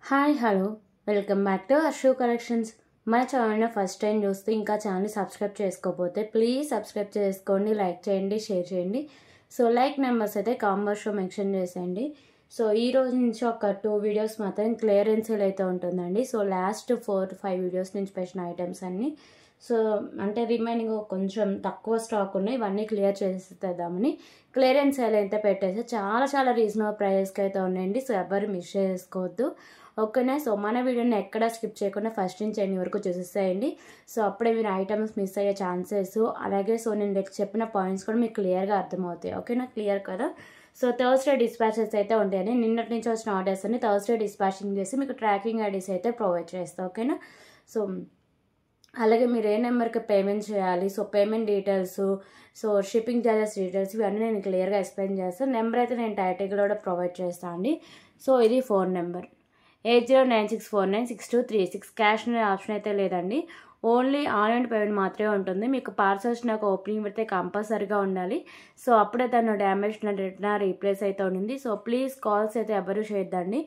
Hi hello welcome back to Arshu collections. మన ఛానల్ని first time చూస్తే ఇంకా ఛానల్ని సబ్స్క్రైబ్ చేసుకోకపోతే ప్లీజ్ సబ్స్క్రైబ్ చేసుకోండి, లైక్ చేయండి, షేర్ చేయండి. సో లైక్ నెంబర్స్ అయితే కామెంట్స్లో మెన్షన్ చేసేయండి. సో ఈ రోజు నుంచి ఒక 2 వీడియోస్ మాత్రం క్లియరెన్స్ సేల్ అయితే ఉంటుందండి. సో లాస్ట్ 4-5 వీడియోస్ నుంచి పెట్టిన ఐటమ్స్ అన్నీ సో అంటే రిమైనింగ్ కొంచెం తక్కువ స్టాక్ ఉన్నాయి, ఇవన్నీ క్లియర్ చేసేద్దామని క్లియరెన్స్ సేల్ అయితే పెట్టేసి చాలా రీజనబుల్ ప్రైజెస్కి అయితే ఉన్నాయండి. సో ఎవరు మిస్ చేసుకోవద్దు, ఓకేనా. సో మన వీడియోని ఎక్కడ స్కిప్ చేయకుండా ఫస్ట్ నుంచి ఎన్ని వరకు చూసేసేయండి. సో అప్పుడే మీరు ఐటమ్స్ మిస్ అయ్యే ఛాన్సెస్ అలాగే సో నేను చెప్పిన పాయింట్స్ కూడా మీకు క్లియర్గా అర్థమవుతాయి, ఓకేనా. క్లియర్ కదా. సో థర్స్డే డిస్పాచెస్ అయితే ఉంటాయని నిన్నటి నుంచి వచ్చిన ఆర్డర్స్ అన్ని థర్స్డే డిస్పాచింగ్ చేసి మీకు ట్రాకింగ్ ఐడీస్ అయితే ప్రొవైడ్ చేస్తాను, ఓకేనా. సో అలాగే మీరు ఏ నెంబర్కి పేమెంట్ చేయాలి, so payment details, so shipping charges details ఇవన్నీ నేను క్లియర్గా ఎక్స్ప్లెయిన్ చేస్తాను. నెంబర్ అయితే నేను టైటిల్లో కూడా ప్రొవైడ్ చేస్తాను అండి. సో ఇది ఫోన్ నెంబర్ 8096496236. క్యాష్ అనే ఆప్షన్ అయితే లేదండి, ఓన్లీ ఆన్లైన్ పేమెంట్ మాత్రమే ఉంటుంది. మీకు పార్సల్స్ నాకు ఓపెనింగ్ పెడితే కంపల్సరీగా ఉండాలి. సో అప్పుడే తను డ్యామేజ్ రిటర్న్ రీప్లేస్ అయితే ఉంది. సో ప్లీజ్ కాల్స్ అయితే ఎవరు చేయొద్దండి,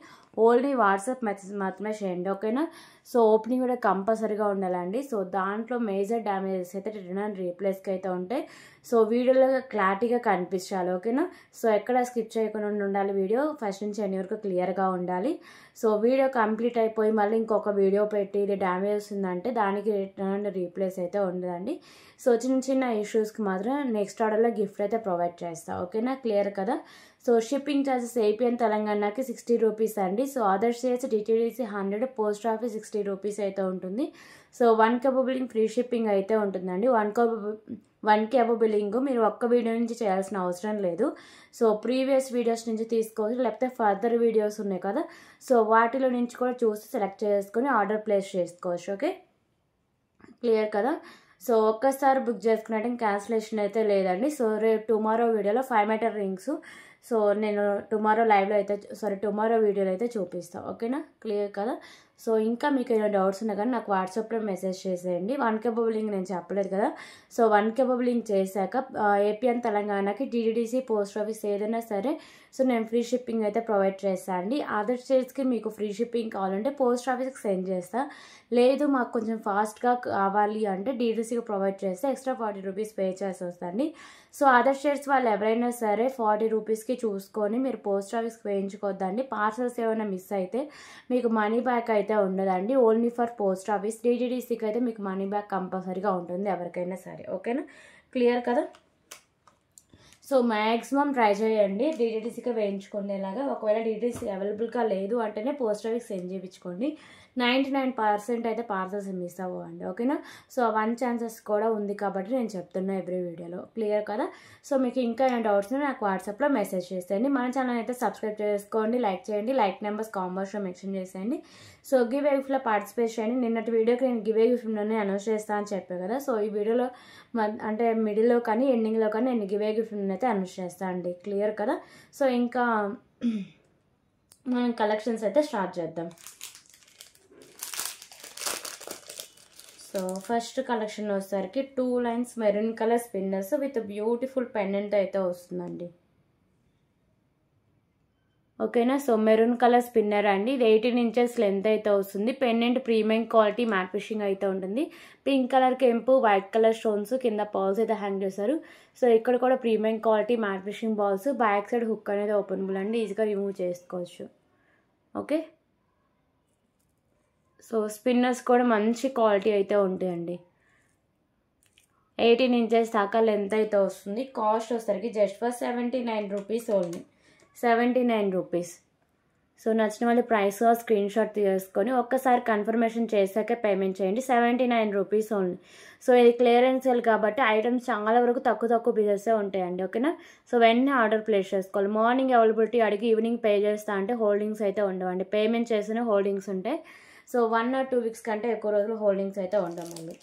ఓన్లీ వాట్సాప్ మెసేజ్ మాత్రమే చేయండి, ఓకేనా. సో ఓపెనింగ్ కూడా కంపల్సరీగా ఉండాలండి. సో దాంట్లో మేజర్ డ్యామేజెస్ అయితే రిటర్న్ అండ్ రీప్లేస్కి అయితే ఉంటాయి. సో వీడియోలో క్లారిటీగా కనిపించాలి, ఓకేనా. సో ఎక్కడ స్కిప్ చేయకుండా ఉండాలి, వీడియో ఫస్ట్ నుంచి ఎన్ని వరకు క్లియర్గా ఉండాలి. సో వీడియో కంప్లీట్ అయిపోయి మళ్ళీ ఇంకొక వీడియో పెట్టి ఇది డ్యామేజ్ ఉందంటే దానికి రిటర్న్ అండ్ రీప్లేస్ అయితే ఉండదండి. సో చిన్న ఇష్యూస్కి మాత్రం నెక్స్ట్ ఆర్డర్లో గిఫ్ట్ అయితే ప్రొవైడ్ చేస్తాను, ఓకేనా. క్లియర్ కదా. So shipping charges AP and తెలంగాణకి 60 రూపీస్ అండి. So other states DTDC 100, post office 60 rupees అయితే ఉంటుంది. సో 1 కబ్ బిల్లింగ్ ఫ్రీ షిప్పింగ్ అయితే ఉంటుందండి. 1 కబ్ బిల్లింగ్ మీరు ఒక్క వీడియో నుంచి చేయాల్సిన అవసరం లేదు. సో ప్రీవియస్ వీడియోస్ నుంచి తీసుకోవచ్చు, లేకపోతే ఫర్దర్ వీడియోస్ ఉన్నాయి కదా, సో వాటిలో నుంచి కూడా చూసి సెలెక్ట్ చేసుకొని ఆర్డర్ ప్లేస్ చేసుకోవచ్చు, ఓకే. క్లియర్ కదా. సో ఒక్కసారి బుక్ చేసుకున్నట్టు క్యాన్సిలేషన్ అయితే లేదండి. సో రేపు టుమారో వీడియోలో 5 మీటర్ రింగ్స్ సో నేను టుమారో వీడియోలో అయితే చూపిస్తాను, ఓకేనా. క్లియర్ కదా. సో ఇంకా మీకు ఏమైనా డౌట్స్ ఉన్నా కానీ నాకు వాట్సాప్లో మెసేజ్ చేసేయండి. 1 కబ్ లింక్ నేను చెప్పలేదు కదా. సో 1 కబ్ లింక్ చేశాక ఏపీ అండ్ తెలంగాణకి టీడీడీసీ, పోస్ట్ ఆఫీస్ ఏదైనా సరే సో నేను ఫ్రీ షిప్పింగ్ అయితే ప్రొవైడ్ చేస్తాను అండి. అదర్ స్టేట్స్కి మీకు ఫ్రీ షిప్పింగ్ కావాలంటే పోస్ట్ ఆఫీస్కి సెండ్ చేస్తాను, లేదు మాకు కొంచెం ఫాస్ట్గా కావాలి అంటే డీటీసీకి ప్రొవైడ్ చేస్తే ఎక్స్ట్రా 40 రూపీస్ పే చేసి వస్తుంది. సో అదర్ స్టేట్స్ వాళ్ళు ఎవరైనా సరే 40 రూపీస్కి చూసుకొని మీరు పోస్ట్ ఆఫీస్కి వేయించుకోవద్దండి. పార్సల్స్ ఏమైనా మిస్ అయితే మీకు మనీ బ్యాక్ అయితే ఉండదండి, ఓన్లీ ఫర్ పోస్ట్ ఆఫీస్. డీటీడీసీకి అయితే మీకు మనీ బ్యాక్ కంపల్సరీగా ఉంటుంది ఎవరికైనా సరే, ఓకేనా. క్లియర్ కదా. సో మ్యాక్సిమం ట్రై చేయండి డీటీడీసీగా వేయించుకునేలాగా. ఒకవేళ డీటీడీసీ అవైలబుల్గా లేదు అంటేనే పోస్ట్ ఆఫీస్ సెండ్ చేయించుకోండి. 99% అయితే పార్సల్స్ మిస్ అవ్వండి, ఓకేనా. సో 1 ఛాన్సెస్ కూడా ఉంది కాబట్టి నేను చెప్తున్నా ఎవ్రీ వీడియోలో. క్లియర్ కదా. సో మీకు ఇంకా ఏమైనా డౌట్స్ నాకు వాట్సాప్లో మెసేజ్ చేసేయండి. మన ఛానల్ అయితే సబ్స్క్రైబ్ చేసుకోండి, లైక్ చేయండి, లైక్ నెంబర్స్ కామెంట్స్లో మెన్షన్ చేసేయండి. సో గివ్ ఏ గిఫ్ట్లో పార్టిసిపేట్ చేయండి. నిన్నటి వీడియోకి నేను గివ్ ఏ గిఫ్ట్లోనే అనౌన్స్ చేస్తాను అని చెప్పాను కదా. సో ఈ వీడియోలో అంటే మిడిల్లో కానీ ఎండింగ్లో కానీ నేను గివ్ ఏ గిఫ్ట్ అయితే అనౌన్స్ చేస్తాను అండి. క్లియర్ కదా. సో ఇంకా మనం కలెక్షన్స్ అయితే స్టార్ట్ చేద్దాం. సో ఫస్ట్ కలెక్షన్ వచ్చేసరికి 2 lines maroon colour spinners with beautiful pendant అయితే వస్తుందండి, ఓకేనా. సో మెరూన్ కలర్ స్పిన్నర్ అండి, ఇది 18 ఇంచెస్ లెంత్ అయితే వస్తుంది. Pendant premium quality matte finishing అయితే ఉంటుంది. పింక్ కలర్ కెంపు, వైట్ కలర్ స్టోన్స్, కింద బాల్స్ అయితే హ్యాంగ్ చేశారు. సో ఇక్కడ కూడా premium quality matte fishing balls, back side hook అనేది ఓపెనబుల్ అండి, ఈజీగా రిమూవ్ చేసుకోవచ్చు, ఓకే. సో స్పిన్నర్స్ కూడా మంచి క్వాలిటీ అయితే ఉంటాయండి. 18 ఇంచెస్ దాకా లెంత్ అయితే వస్తుంది. కాస్ట్ వచ్చేసరికి just for 79 rupees only, 79 rupees. So నచ్చిన వాళ్ళు ప్రైస్ స్క్రీన్ షాట్ తీసుకొని ఒక్కసారి కన్ఫర్మేషన్ చేశాక పేమెంట్ చేయండి. 79 రూపీస్ ఓన్లీ. సో ఇది క్లియరెన్స్ సేల్ కాబట్టి ఐటమ్స్ చాలా వరకు తక్కువ పీసెస్ ఉంటాయండి, ఓకేనా. సో వెంటనే ఆర్డర్ ప్లేస్ చేసుకోవాలి. మార్నింగ్ అవైలబిలిటీ అడిగి ఈవినింగ్ పే చేస్తా అంటే హోల్డింగ్స్ అయితే ఉండవండి, పేమెంట్ చేస్తేనే హోల్డింగ్స్ ఉంటాయి. సో 1 or 2 వీక్స్ కంటే ఎక్కువ రోజులు హోల్డింగ్స్ అయితే ఉండమండి.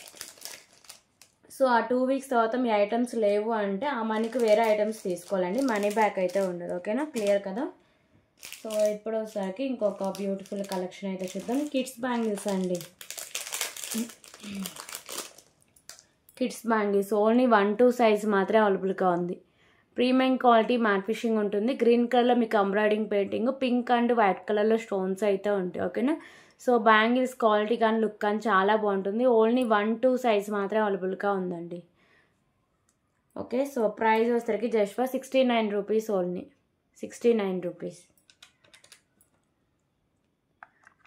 సో ఆ 2 వీక్స్ తర్వాత మీ ఐటమ్స్ లేవు అంటే ఆ మనీకి వేరే ఐటమ్స్ తీసుకోవాలండి, మనీ బ్యాక్ అయితే ఉండదు, ఓకేనా. క్లియర్ కదా. సో ఇప్పుడు ఒకసారికి ఇంకొక బ్యూటిఫుల్ కలెక్షన్ అయితే చూద్దాం. కిడ్స్ బ్యాంగిల్స్ అండి, కిడ్స్ బ్యాంగిల్స్ ఓన్లీ 1-2 సైజ్ మాత్రమే అవైలబుల్గా ఉంది. ప్రీమియం క్వాలిటీ మ్యాట్ ఫినిషింగ్ ఉంటుంది. గ్రీన్ కలర్లో మీకు embroidering painting, pink and white కలర్లో స్టోన్స్ అయితే ఉంటాయి. ఓకేనా. సో బ్యాంగిల్స్ క్వాలిటీ కానీ లుక్ కానీ చాలా బాగుంటుంది. ఓన్లీ 1-2 సైజ్ మాత్రమే అవైలబుల్గా ఉందండి. ఓకే. సో ప్రైస్ వచ్చేసరికి just for 69 rupees only. 69 rupees.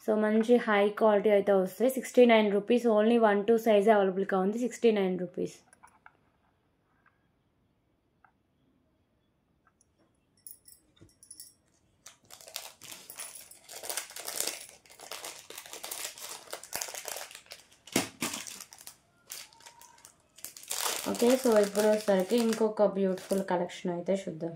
So మంచి హై క్వాలిటీ అయితే వస్తాయి. 69 రూపీస్ ఓన్లీ. 1-2 సైజ్ అవైలబుల్గా ఉంది. 69 రూపీస్. ఓకే. సో ఇప్పుడు వచ్చేసరికి ఇంకొక బ్యూటిఫుల్ కలెక్షన్ అయితే చూద్దాం.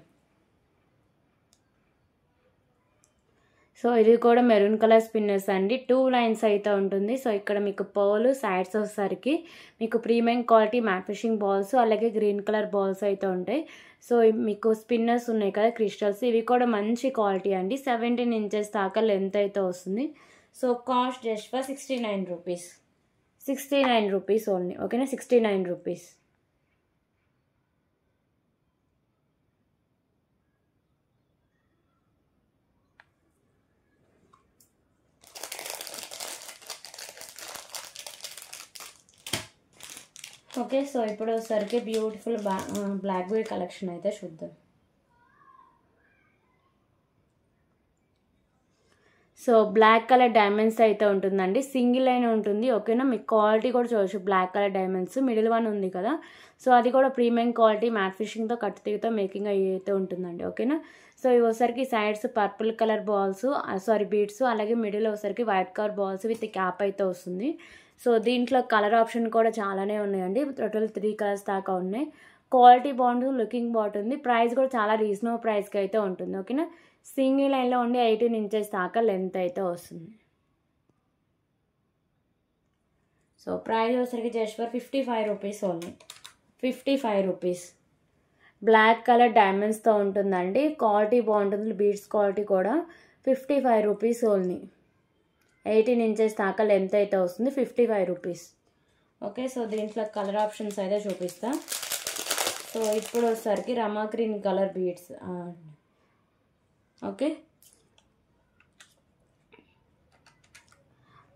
సో ఇది కూడా మెరూన్ కలర్ స్పిన్నర్స్ అండి. 2 లైన్స్ అయితే ఉంటుంది. సో ఇక్కడ మీకు పర్ల్ సైడ్స్ వచ్చేసరికి మీకు premium quality matte finishing balls అలాగే గ్రీన్ కలర్ బాల్స్ అయితే ఉంటాయి. సో మీకు స్పిన్నర్స్ ఉన్నాయి కదా క్రిస్టల్స్, ఇవి కూడా మంచి క్వాలిటీ అండి. 17 ఇంచెస్ దాకా లెంత్ అయితే వస్తుంది. So cost just for 69 rupees. 69 rupees only. ఓకేనా. 69 రూపీస్. ఓకే. సో ఇప్పుడు వచ్చేసరికి బ్యూటిఫుల్ బ్లాక్బెర్రీ కలెక్షన్ అయితే చూద్దాం. సో బ్లాక్ కలర్ డైమండ్స్ అయితే ఉంటుందండి. సింగిల్ లైన్ ఉంటుంది. ఓకేనా. మీకు క్వాలిటీ కూడా చూడవచ్చు. Black colour diamonds middle one ఉంది కదా, సో అది కూడా ప్రీమియం క్వాలిటీ మ్యాట్ ఫినిషింగ్తో కట్ తీగతో మేకింగ్ అయితే ఉంటుందండి. ఓకేనా. సో ఇవి ఒకసారికి sides purple colour balls beads, అలాగే మిడిల్ ఒకసారికి white colour balls with cap అయితే వస్తుంది. సో దీంట్లో కలర్ ఆప్షన్ కూడా చాలానే ఉన్నాయండి. టోటల్ 3 కలర్స్ దాకా ఉన్నాయి. క్వాలిటీ బాగుంటుంది, లుకింగ్ బాగుంటుంది. ప్రైస్ కూడా చాలా రీజనబుల్ ప్రైస్కి అయితే ఉంటుంది. ఓకేనా. సింగిల్ లైన్లో ఉండి 18 ఇంచెస్ దాకా లెంత్ అయితే వస్తుంది. సో ప్రైస్ వచ్చేసరికి just for 55 rupees only. 55 rupees. Black colour డైమండ్స్తో ఉంటుందండి. క్వాలిటీ బాగుంటుంది, బీడ్స్ క్వాలిటీ కూడా. 55 రూపీస్ ఓన్లీ. 18 ఇంచెస్ దాకా లెంత్ అయితే వస్తుంది. 55 రూపీస్. ఓకే. సో దీంట్లో కలర్ ఆప్షన్స్ అయితే చూపిస్తా. సో ఇప్పుడు వచ్చేసరికి Rama green colour beads. Okay.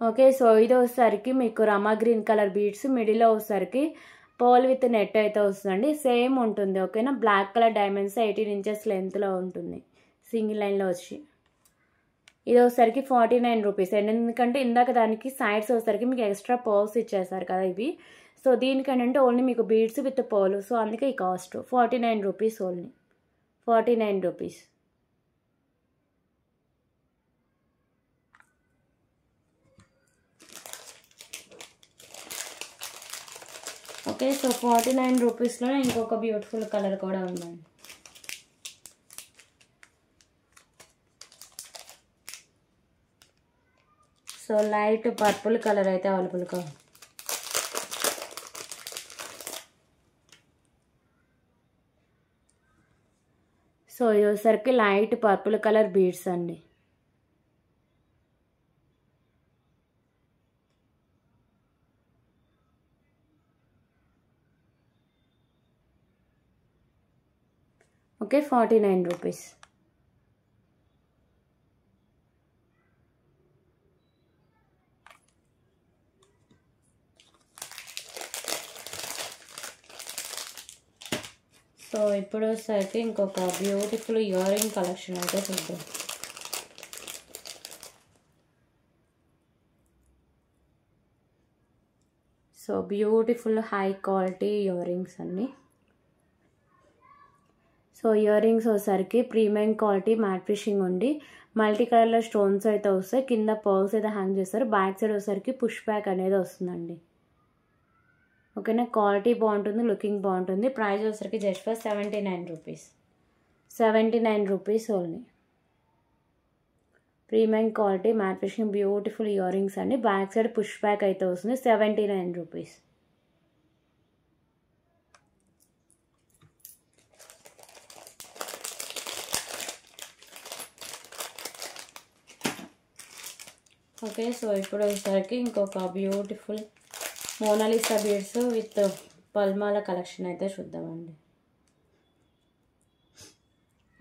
Okay. So ఇది వచ్చేసరికి మీకు రమా గ్రీన్ కలర్ బీడ్స్, మిడిల్లో వచ్చేసరికి పర్ల్ విత్ నెట్ అయితే వస్తుందండి. సేమ్ ఉంటుంది. ఓకేనా. బ్లాక్ కలర్ డైమండ్స్ 18 ఇంచెస్ లెంత్లో ఉంటుంది సింగిల్ లైన్లో వచ్చి. ఇది వచ్చేసరికి 49 రూపీస్. ఎందుకంటే ఇందాక దానికి సైడ్స్ వచ్చేసరికి మీకు ఎక్స్ట్రా పర్ల్స్ ఇచ్చేసారు కదా ఇవి. సో దీనికంటే ఓన్లీ మీకు బీడ్స్ విత్ పర్ల్. సో అందుకే ఈ cost 49 rupees only. 49 rupees. Okay. So 49 రూపీస్లో ఇంకొక బ్యూటిఫుల్ కలర్ కూడా ఉందండి. సో లైట్ పర్పుల్ కలర్ అయితే అవైలబుల్గా ఉంది. సో ఇది వచ్చేసరికి లైట్ పర్పుల్ కలర్ బీడ్స్ అండి. ఓకే. 49 రూపీస్. సో ఇప్పుడు వచ్చేసరికి ఇంకొక బ్యూటిఫుల్ ఇయర్ రింగ్ కలెక్షన్ అయితే చూద్దాం. So beautiful high quality ear rings అన్నీ. సో ఇయర్ రింగ్స్ వచ్చేసరికి ప్రీమియం క్వాలిటీ మ్యాట్ ఫినిషింగ్ ఉండి మల్టీ కలర్లో స్టోన్స్ అయితే వస్తాయి. కింద పర్ల్స్ అయితే హ్యాంగ్ చేస్తారు. బ్యాక్ సైడ్ వచ్చేసరికి పుష్ బ్యాక్ అనేది వస్తుందండి. ఓకేనా. క్వాలిటీ బాగుంటుంది, లుకింగ్ బాగుంటుంది. ప్రైస్ వచ్చేసరికి just for 79 rupees. 79 rupees only. Premium quality matte finishing beautiful earrings అండి. బ్యాక్ సైడ్ పుష్ బ్యాక్ అయితే వస్తుంది. 79 రూపీస్. ఓకే. సో ఇప్పుడు వచ్చేసరికి ఇంకొక బ్యూటిఫుల్ మోనాలిసా బీడ్స్ విత్ పల్మాల కలెక్షన్ అయితే చూద్దామండి.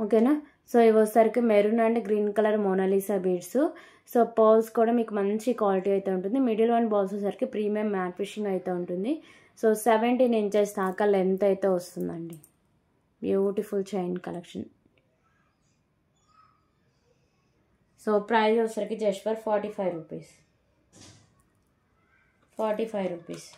ఓకేనా. సో ఇవి వచ్చేసరికి maroon and green colour Mona Lisa beads. So pearls కూడా మీకు మంచి క్వాలిటీ అయితే ఉంటుంది. మిడిల్ వన్ బాల్స్ వచ్చేసరికి ప్రీమియం మ్యాట్ ఫిషింగ్ అయితే ఉంటుంది. సో 17 ఇంచెస్ దాకా లెంత్ అయితే వస్తుందండి. Beautiful chain collection. So price వచ్చేసరికి just for 45 rupees. 45 rupees.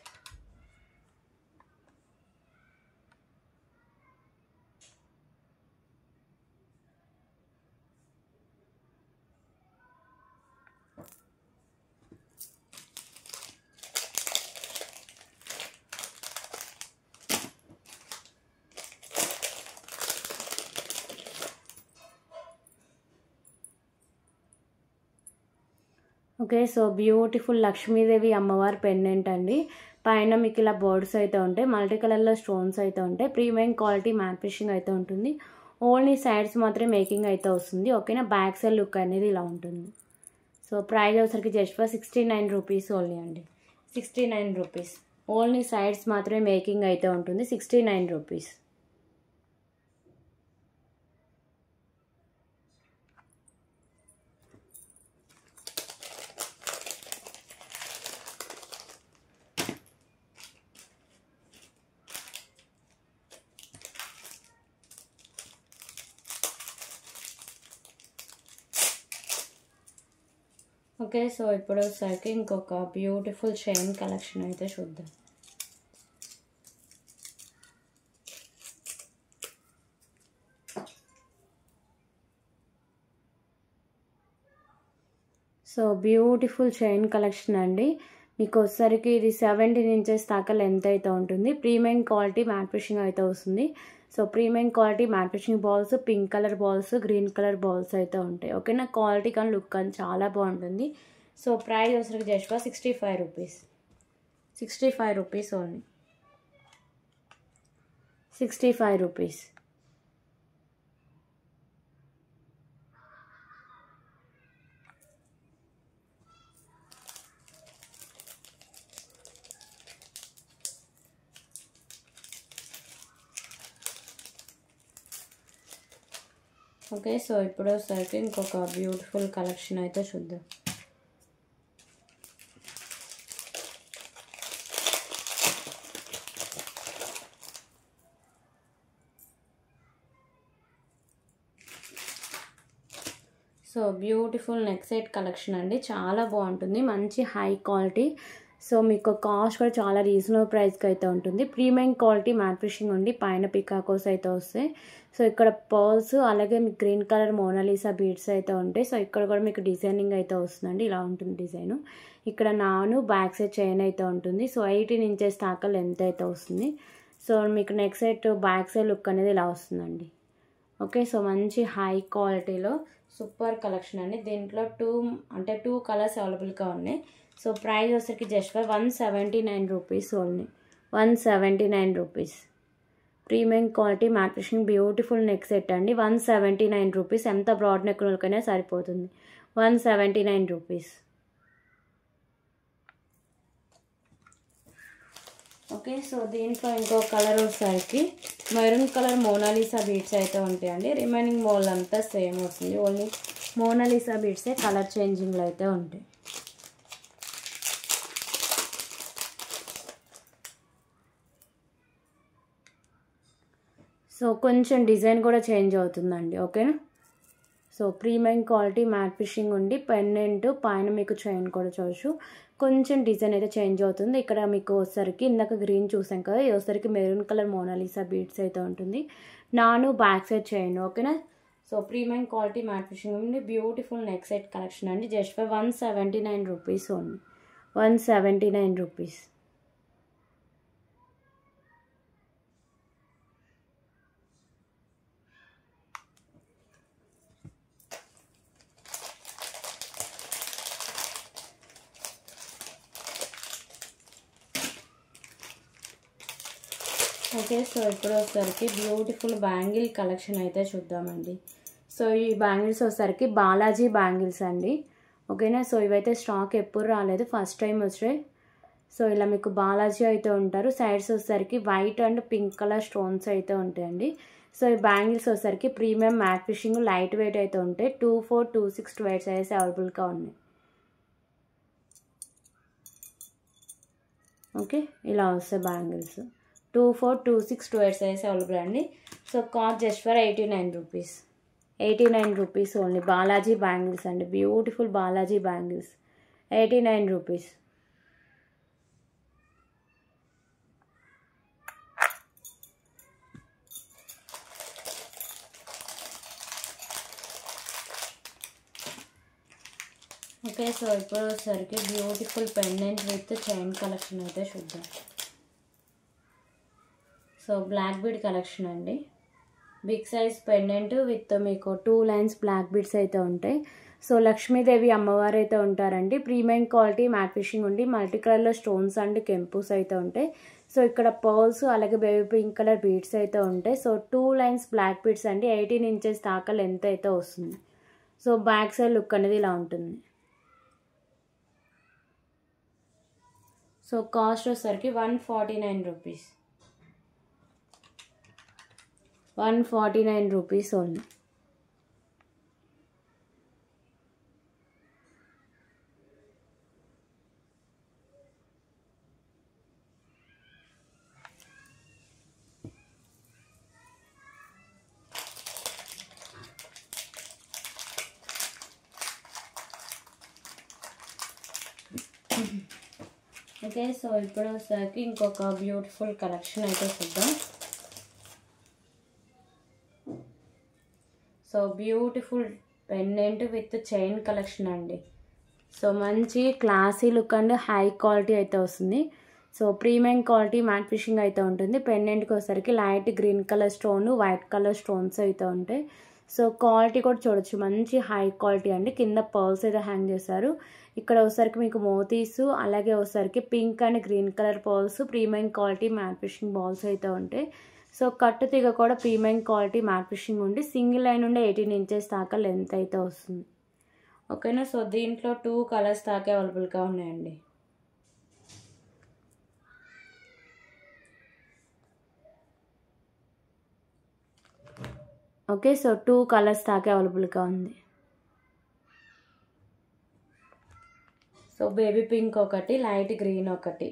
Okay. So beautiful Lakshmidevi అమ్మవారి పెండెంట్ అండి. పైన మీకు ఇలా బర్డ్స్ అయితే ఉంటాయి, మల్టీ కలర్లో స్టోన్స్ అయితే ఉంటాయి. ప్రీమియం క్వాలిటీ మ్యాట్ ఫిషింగ్ అయితే ఉంటుంది. ఓన్లీ సైడ్స్ మాత్రమే మేకింగ్ అయితే వస్తుంది. ఓకేనా. బ్యాక్ సైడ్ లుక్ అనేది ఇలా ఉంటుంది. సో ప్రైస్ వచ్చరికి జస్ట్ ఫర్ 69 రూపీస్ ఓన్లీ అండి. 69 రూపీస్. ఓన్లీ సైడ్స్ మాత్రమే మేకింగ్ అయితే ఉంటుంది. 69 రూపీస్. ఓకే. సో ఇప్పుడు వచ్చేసరికి ఇంకొక బ్యూటిఫుల్ చైన్ కలెక్షన్ అయితే చూద్దాం. సో బ్యూటిఫుల్ చైన్ కలెక్షన్ అండి. మీకు వచ్చేసరికి ఇది 17 ఇంచెస్ దాకా లెంత్ అయితే ఉంటుంది. ప్రీమియం క్వాలిటీ మ్యాట్ ఫిషింగ్ అయితే వస్తుంది. So premium quality matte fishing balls, pink colour balls, green colour balls అయితే ఉంటాయి. ఓకేనా. క్వాలిటీ కానీ లుక్ కానీ చాలా బాగుంటుంది. సో ప్రైస్ వచ్చరికి just for 65 rupees. 65 rupees only. 65 rupees. Okay. So ఇప్పుడు వచ్చేసరికి ఇంకొక బ్యూటిఫుల్ కలెక్షన్ అయితే చూద్దాం. So beautiful neck set collection అండి. చాలా బాగుంటుంది. మంచి హై క్వాలిటీ. సో మీకు కాస్ట్ కూడా చాలా రీజనబుల్ ప్రైస్కి అయితే ఉంటుంది. ప్రీమియం క్వాలిటీ మ్యాట్ ఫిషింగ్ ఉండి పైన పికాకోస్ అయితే వస్తాయి. సో ఇక్కడ పర్ల్స్, అలాగే మీకు గ్రీన్ కలర్ మోనాలిసా బీడ్స్ అయితే ఉంటాయి. సో ఇక్కడ కూడా మీకు డిజైనింగ్ అయితే వస్తుందండి. ఇలా ఉంటుంది డిజైన్. ఇక్కడ నాను బ్యాక్ సైడ్ చైన్ అయితే ఉంటుంది. సో 18 ఇంచెస్ దాకా లెంత్ అయితే వస్తుంది. సో మీకు neck set back side look అనేది ఇలా వస్తుందండి. ఓకే. సో మంచి హై క్వాలిటీలో సూపర్ కలెక్షన్ అండి. దీంట్లో టూ కలర్స్ అవైలబుల్గా ఉన్నాయి. సో ప్రైస్ వచ్చరికి just for 179 rupees only. 179 rupees. Premium quality matte fishing beautiful neck set అండి. 179 రూపీస్. ఎంత బ్రాడ్ నెక్ వాళ్ళకైనా సరిపోతుంది. 179 రూపీస్. ఓకే. సో దీంట్లో ఇంకో కలర్ వచ్చేసరికి మెరూన్ కలర్ మోనాలిసా బీడ్స్ అయితే ఉంటాయండి. రిమైనింగ్ మోల్ అంతా సేమ్ వస్తుంది. ఓన్లీ మోనాలిసా బీడ్సే కలర్ చేంజింగ్లో అయితే ఉంటాయి. సో కొంచెం డిజైన్ కూడా చేంజ్ అవుతుందండి. ఓకేనా. So premium quality matte finishing ఉండి పెండెంట్ పైన మీకు చైన్ కూడా చూడొచ్చు. కొంచెం డిజైన్ అయితే చేంజ్ అవుతుంది. ఇక్కడ మీకు వచ్చరికి ఇందాక గ్రీన్ చూసాం కదా, ఇది వచ్చరికి మెరూన్ కలర్ మోనాలిసా బీడ్స్ అయితే ఉంటుంది. నాను బ్యాక్ సైడ్ చైన్. ఓకేనా. So premium quality matte finishing ఉండి బ్యూటిఫుల్ నెక్ సెట్ కలెక్షన్ అండి. Just for 179 rupees only. 179 rupees. Okay. So ఇప్పుడు వచ్చేసరికి బ్యూటిఫుల్ బ్యాంగిల్ కలెక్షన్ అయితే చూద్దామండి. సో ఈ బ్యాంగిల్స్ వచ్చేసరికి బాలాజీ బ్యాంగిల్స్ అండి. ఓకేనా. సో ఇవైతే స్టాక్ ఎప్పుడు రాలేదు, ఫస్ట్ టైం వచ్చాయి. సో ఇలా మీకు బాలాజీ అయితే ఉంటారు. సైడ్స్ వచ్చేసరికి white and pink colour stones అయితే ఉంటాయండి. సో ఈ బ్యాంగిల్స్ వచ్చేసరికి premium matte finishing light weight అయితే ఉంటాయి. 24, 26, 28 సైజెస్ అవైలబుల్గా ఉన్నాయి. ఓకే, ఇలా వస్తాయి బ్యాంగిల్స్. 24, 26, 28 సైజెస్ అవైలబుల్ అండి. So cost just for 89 rupees. 89 rupees only. Balaji bangles అండి, beautiful Balaji bangles. 89 rupees. Okay, so ఇప్పుడు వచ్చేసరికి beautiful pendant with chain collection అయితే చూద్దాం. సో బ్లాక్ బీడ్ కలెక్షన్ అండి. బిగ్ సైజ్ పెండెంట్ విత్ మీకు 2 లైన్స్ బ్లాక్ బీడ్స్ అయితే ఉంటాయి. సో లక్ష్మీదేవి అమ్మవారు అయితే ఉంటారండి. ప్రీమియం క్వాలిటీ మ్యాట్ ఫినిషింగ్ ఉండి మల్టీ కలర్లో స్టోన్స్ అండ్ కెంపుస్ అయితే ఉంటాయి. సో ఇక్కడ పర్ల్స్ అలాగే బేబీ పింక్ కలర్ బీడ్స్ అయితే ఉంటాయి. సో 2 లైన్స్ బ్లాక్ బీడ్స్ అండి. 18 ఇంచెస్ దాకా లెంత్ అయితే వస్తుంది. సో బ్యాక్ సైడ్ లుక్ అనేది ఇలా ఉంటుంది. సో కాస్ట్ వచ్చేసరికి 149 rupees. 149 rupees only. Okay, so ఇప్పుడు వచ్చేసరికి ఇంకొక బ్యూటిఫుల్ కలెక్షన్ అయితే చూద్దాం. So beautiful pendant with chain collection అండి. సో మంచి classy look and high quality అయితే వస్తుంది. So premium quality matte finishing అయితే ఉంటుంది. పెండెంట్కి వచ్చేసరికి light green colour stone, white colour stones అయితే ఉంటాయి. సో క్వాలిటీ కూడా చూడొచ్చు, మంచి హై క్వాలిటీ అండి. కింద పర్ల్స్ అయితే హ్యాంగ్ చేశారు. ఇక్కడ వచ్చేసరికి మీకు మోతీస్ అలాగే వచ్చేసరికి pink and green colour pearls, premium quality matte finishing balls అయితే ఉంటాయి. సో కట్టు తీగ కూడా ప్రీమియం క్వాలిటీ మ్యాట్ ఫినిషింగ్ ఉండి సింగిల్ లైన్ నుండి 18 ఇంచెస్ దాకా లెంత్ అయితే వస్తుంది. ఓకేనా, సో దీంట్లో 2 కలర్స్ దాకా అవైలబుల్గా ఉన్నాయండి. ఓకే, సో 2 కలర్స్ దాకా అవైలబుల్గా ఉంది. సో బేబీ పింక్ ఒకటి, లైట్ గ్రీన్ ఒకటి.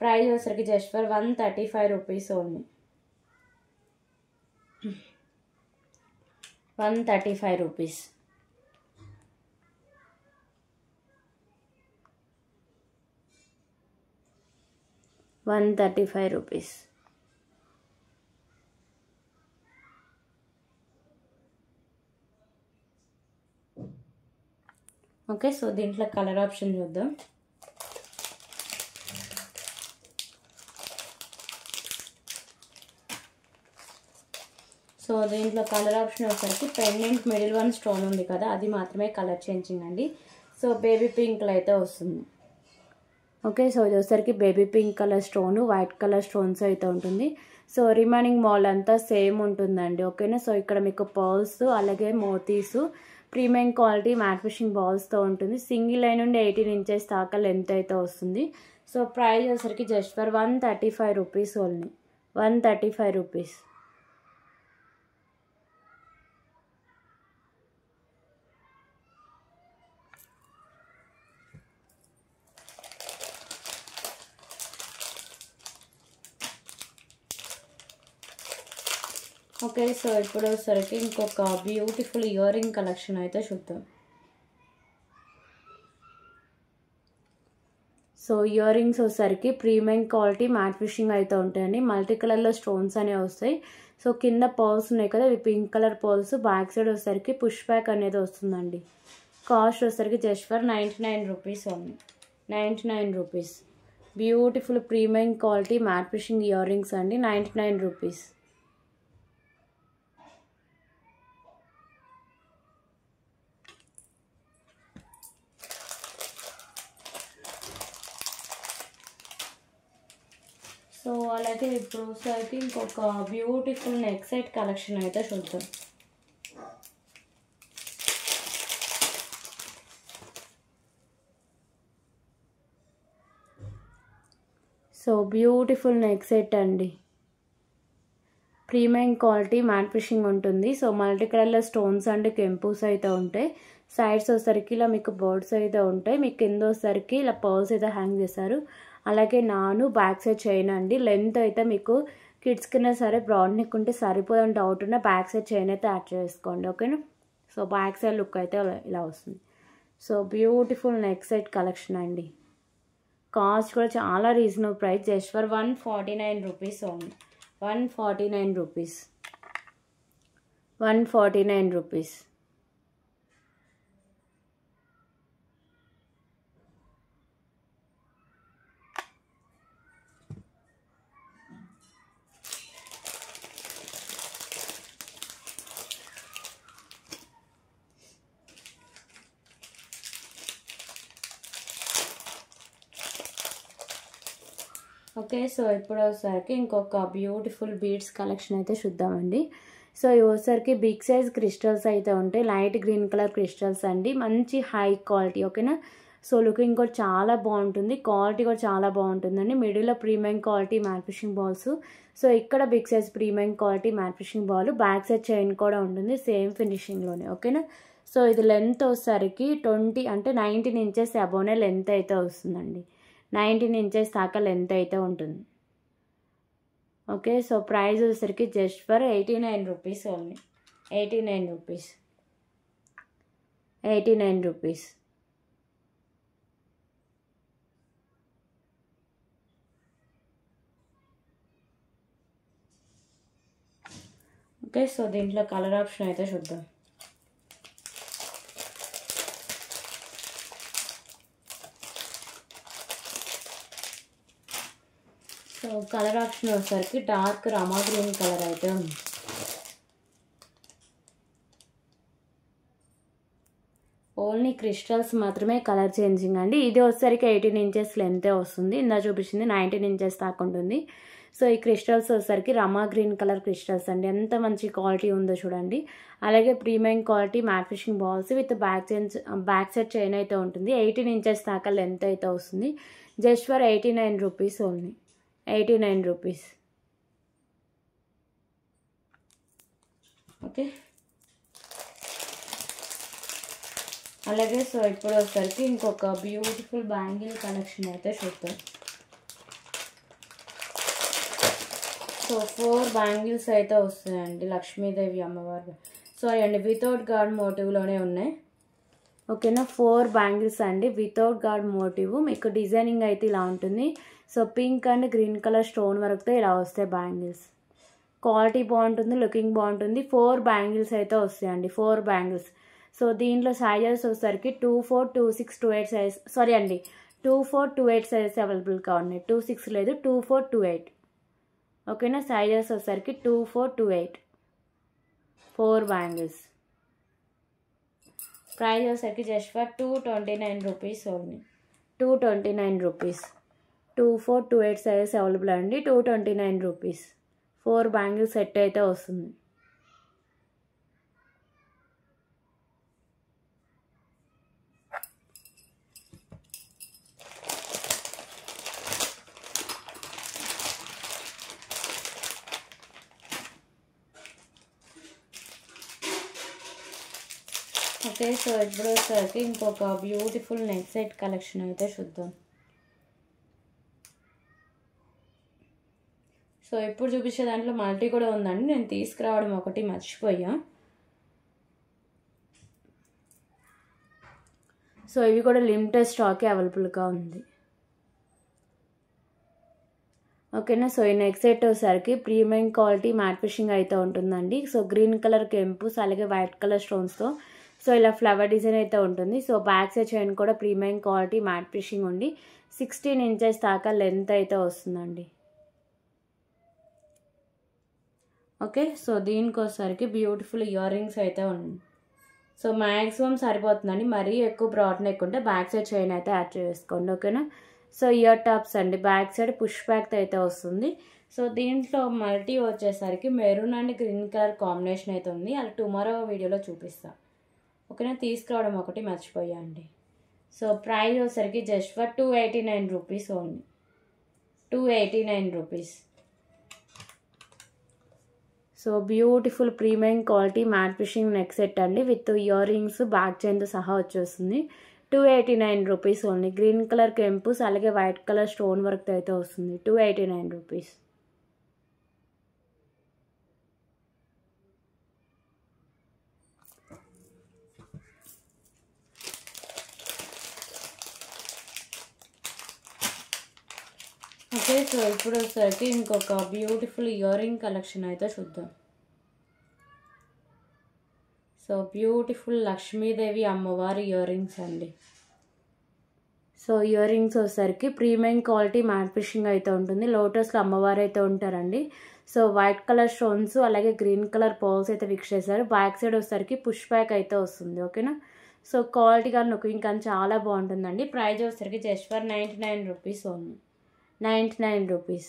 ప్రైస్ వచ్చరికి just for 135 rupees only. 135 rupees. Rupees. Okay, so దీంట్లో కలర్ ఆప్షన్ చూద్దాం. సో దీంట్లో కలర్ ఆప్షన్ వచ్చేసరికి పెండెంట్ మిడిల్ వన్ స్టోన్ ఉంది కదా, అది మాత్రమే కలర్ చేంజింగ్ అండి. సో బేబీ పింక్లో అయితే వస్తుంది. ఓకే, సో ఇది వచ్చేసరికి baby pink colour stone, white colour stones అయితే ఉంటుంది. సో రిమైనింగ్ మాల్ అంతా సేమ్ ఉంటుందండి. ఓకేనా, సో ఇక్కడ మీకు పర్ల్స్ అలాగే మోతీస్ ప్రీమియం క్వాలిటీ మ్యాట్ ఫినిషింగ్ బాల్స్తో ఉంటుంది. సింగిల్ లైన్ నుండి 18 ఇంచెస్ దాకా లెంత్ అయితే వస్తుంది. సో ప్రైస్ వచ్చేసరికి just for 135 rupees only. 135 rupees. Okay, so ఇప్పుడు వచ్చేసరికి ఇంకొక బ్యూటిఫుల్ ఇయర్ రింగ్ కలెక్షన్ అయితే చూద్దాం. సో ఇయర్ రింగ్స్ వచ్చేసరికి ప్రీమియం క్వాలిటీ మ్యాట్ ఫినిషింగ్ అయితే ఉంటాయండి. మల్టీ కలర్లో స్టోన్స్ అనేవి వస్తాయి. సో కింద పర్ల్స్ ఉన్నాయి కదా, ఇవి pink colour pearls. Back side వచ్చేసరికి పుష్ బ్యాక్ అనేది వస్తుందండి. కాస్ట్ వచ్చేసరికి just for 99 rupees only. 99 rupees. Beautiful premium quality matte finishing ear rings అండి. 99 రూపీస్. సో అలాగే ఇప్పుడు వచ్చేసరికి ఇంకొక బ్యూటిఫుల్ నెక్ సెట్ కలెక్షన్ అయితే చూద్దాం. సో బ్యూటిఫుల్ నెక్ సెట్ అండి. ప్రీమియం క్వాలిటీ మ్యాట్ ఫినిషింగ్ ఉంటుంది. సో మల్టీ కలర్లో స్టోన్స్ అండ్ కెంపుస్ అయితే ఉంటాయి. సైడ్స్ వచ్చేసరికి ఇలా మీకు బర్డ్స్ అయితే ఉంటాయి. మీకు కింద వచ్చేసరికి ఇలా పర్ల్స్ అయితే హ్యాంగ్ చేశారు. అలాగే బ్యాక్ సైడ్ చైన్ అండి. లెంత్ అయితే మీకు కిడ్స్ కింద సరే బ్రాడ్ నెక్ ఉంటే సరిపోదని డౌట్ ఉన్న బ్యాక్ సైడ్ చైన్ అయితే యాడ్ చేసుకోండి. ఓకేనా. సో బ్యాక్ సైడ్ లుక్ అయితే ఇలా వస్తుంది. So beautiful neck set collection అండి. కాస్ట్ కూడా చాలా reasonable price, just for 149 rupees only. 149 rupees, 149 rupees. Okay. So ఇప్పుడు వచ్చేసరికి ఇంకొక బ్యూటిఫుల్ బీడ్స్ కలెక్షన్ అయితే చూద్దామండి. సో ఇవి వచ్చేసరికి బిగ్ సైజ్ క్రిస్టల్స్ అయితే ఉంటాయి. లైట్ గ్రీన్ కలర్ క్రిస్టల్స్ అండి. మంచి హై క్వాలిటీ. ఓకేనా. సో లుకింగ్ కూడా చాలా బాగుంటుంది, క్వాలిటీ కూడా చాలా బాగుంటుందండి. మిడిల్లో premium quality matte finishing balls. So ఇక్కడ big size premium quality matte finishing ball, back side chain కూడా ఉంటుంది సేమ్ ఫినిషింగ్లోనే. ఓకేనా. సో ఇది లెంత్ వచ్చేసరికి 20 అంటే 19 ఇంచెస్ అబోనే లెంత్ అయితే వస్తుందండి. 19 ఇంచెస్ దాకా లెంత్ అయితే ఉంటుంది. ఓకే. సో ప్రైస్ వచ్చేసరికి just for 89 rupees only. 89 rupees, 89 rupees. Okay. So దీంట్లో కలర్ ఆప్షన్ అయితే చూద్దాం. సో కలర్ ఆప్షన్ వచ్చేసరికి డార్క్ రామా గ్రీన్ కలర్ అయితే ఉంది. ఓన్లీ క్రిస్టల్స్ మాత్రమే కలర్ చేంజింగ్ అండి. ఇది వచ్చేసరికి 18 ఇంచెస్ లెంతే వస్తుంది. ఇందా చూపించింది 19 ఇంచెస్ దాకా ఉంటుంది. సో ఈ క్రిస్టల్స్ వచ్చేసరికి రమా గ్రీన్ కలర్ క్రిస్టల్స్ అండి. ఎంత మంచి క్వాలిటీ ఉందో చూడండి. అలాగే premium quality matte finishing balls with back side chain అయితే ఉంటుంది. 18 ఇంచెస్ దాకా లెంత్ అయితే వస్తుంది. Just for 89 rupees only. 89 rupees. Okay. అలాగే సో ఇప్పుడు వచ్చేసరికి ఇంకొక బ్యూటిఫుల్ బ్యాంగిల్ కలెక్షన్ అయితే చూద్దాం. సో 4 బ్యాంగిల్స్ అయితే వస్తాయండి. లక్ష్మీదేవి అమ్మవారు, సారీ అండి, వితౌట్ గాడ్ మోటివ్లోనే ఉన్నాయి. ఓకేనా. 4 బ్యాంగిల్స్ అండి వితౌట్ గాడ్ మోటివ్. మీకు డిజైనింగ్ అయితే ఇలా ఉంటుంది. So pink and green colour stone వర్క్తో ఇలా వస్తాయి బ్యాంగిల్స్. క్వాలిటీ బాగుంటుంది, లుకింగ్ బాగుంటుంది. 4 బ్యాంగిల్స్ అయితే వస్తాయండి. 4 బ్యాంగిల్స్. సో దీంట్లో సైజెస్ వచ్చేసరికి 24, 26, 28 సైజ్, సారీ అండి 24, 28 సైజెస్ అవైలబుల్గా ఉన్నాయి. 26 లేదు, 24, 28. ఓకేనా. సైజెస్ వచ్చేసరికి 24, 28. 4 బ్యాంగిల్స్. ప్రైస్ వచ్చేసరికి just for 229 rupees only. 229 rupees. 24, 28 sizes available అండి. 229 రూపీస్. 4 బ్యాంగిల్ సెట్ అయితే వస్తుంది. ఓకే. సో ఇప్పుడు వచ్చేసరికి ఇంకొక బ్యూటిఫుల్ నెక్ సెట్ కలెక్షన్ అయితే చూద్దాం. సో ఇప్పుడు చూపించే దాంట్లో మల్టీ కూడా ఉందండి. నేను తీసుకురావడం ఒకటి మర్చిపోయా. సో ఇవి కూడా లిమిటెడ్ స్టాకే అవైలబుల్గా ఉంది. ఓకేనా. సో ఈ నెక్ సెట్ వచ్చేసరికి ప్రీమియం క్వాలిటీ మ్యాట్ ఫినిషింగ్ అయితే ఉంటుందండి. సో గ్రీన్ కలర్ కెంపుస్ అలాగే వైట్ కలర్ స్టోన్స్తో సో ఇలా ఫ్లవర్ డిజైన్ అయితే ఉంటుంది. సో బ్యాక్ సైడ్ చైన్ కూడా ప్రీమియం క్వాలిటీ మ్యాట్ ఫినిషింగ్ ఉండి 16 ఇంచెస్ దాకా లెంత్ అయితే వస్తుందండి. ఓకే. సో దీనికి వచ్చేసరికి బ్యూటిఫుల్ ఇయర్ రింగ్స్ అయితే ఉంది. సో మ్యాక్సిమం సరిపోతుందండి. మరీ ఎక్కువ బ్రాడ్ నెక్ ఉంటే బ్యాక్ సైడ్ చైన్ అయితే యాడ్ చేసుకోండి. ఓకేనా. సో ఇయర్ టాప్స్ అండి. బ్యాక్ సైడ్ పుష్ బ్యాక్ అయితే వస్తుంది. సో దీంట్లో మల్టీ వచ్చేసరికి maroon and green colour combination అయితే ఉంది. అది టుమారో వీడియోలో చూపిస్తాను. ఓకేనా. తీసుకురావడం ఒకటి మర్చిపోయా అండి. సో ప్రైస్ వచ్చేసరికి just for 289 rupees only. 289 rupees. So beautiful premium quality matte finishing neck set అండి విత్ ఇయర్ రింగ్స్ బ్యాక్ చైన్తో సహా వచ్చేస్తుంది. 289 రూపీస్ ఓన్లీ. గ్రీన్ కలర్ కెంపుస్ అలాగే వైట్ కలర్ స్టోన్ వర్క్తో అయితే వస్తుంది. 289 రూపీస్. ఓకే, సో ఇప్పుడు వచ్చేసరికి ఇంకొక బ్యూటిఫుల్ ఇయర్ రింగ్ కలెక్షన్ అయితే చూద్దాం. సో బ్యూటిఫుల్ లక్ష్మీదేవి అమ్మవారి ఇయర్ రింగ్స్ అండి. సో ఇయర్ రింగ్స్ వచ్చేసరికి ప్రీమియం క్వాలిటీ మ్యాట్ ఫిషింగ్ అయితే ఉంటుంది. లోటస్లో అమ్మవారు అయితే ఉంటారండి. సో వైట్ కలర్ స్టోన్స్ అలాగే గ్రీన్ కలర్ పర్ల్స్ అయితే ఫిక్స్ చేశారు. బ్యాక్ సైడ్ వచ్చేసరికి పుష్ బ్యాక్ అయితే వస్తుంది. ఓకేనా. సో క్వాలిటీ కానీ లుకింగ్ కానీ చాలా బాగుంటుందండి. ప్రైస్ వచ్చేసరికి just for 99 rupees only. 99 rupees.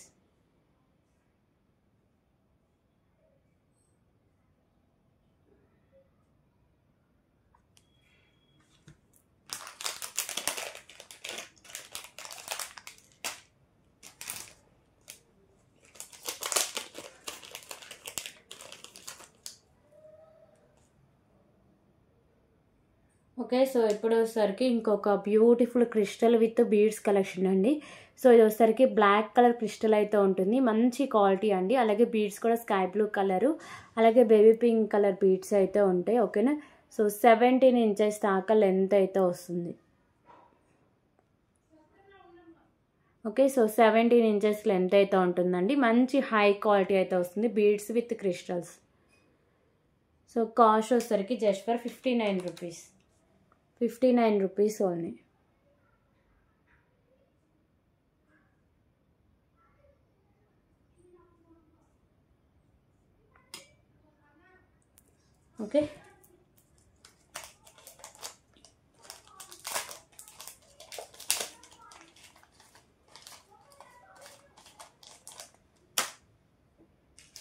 Okay, so ఇప్పుడు వచ్చేసరికి ఇంకొక beautiful crystal with beads collection అండి. సో ఇది వచ్చేసరికి బ్లాక్ కలర్ క్రిస్టల్ అయితే ఉంటుంది. మంచి క్వాలిటీ అండి. అలాగే బీడ్స్ కూడా స్కై బ్లూ కలరు అలాగే బేబీ పింక్ కలర్ బీడ్స్ అయితే ఉంటాయి. ఓకేనా. సో 17 ఇంచెస్ దాకా లెంత్ అయితే వస్తుంది. ఓకే, సో 17 ఇంచెస్ లెంత్ అయితే ఉంటుందండి. మంచి హై క్వాలిటీ అయితే వస్తుంది. Beads with crystals. So cost వచ్చేసరికి just for 59 rupees. 59 rupees only. Okay,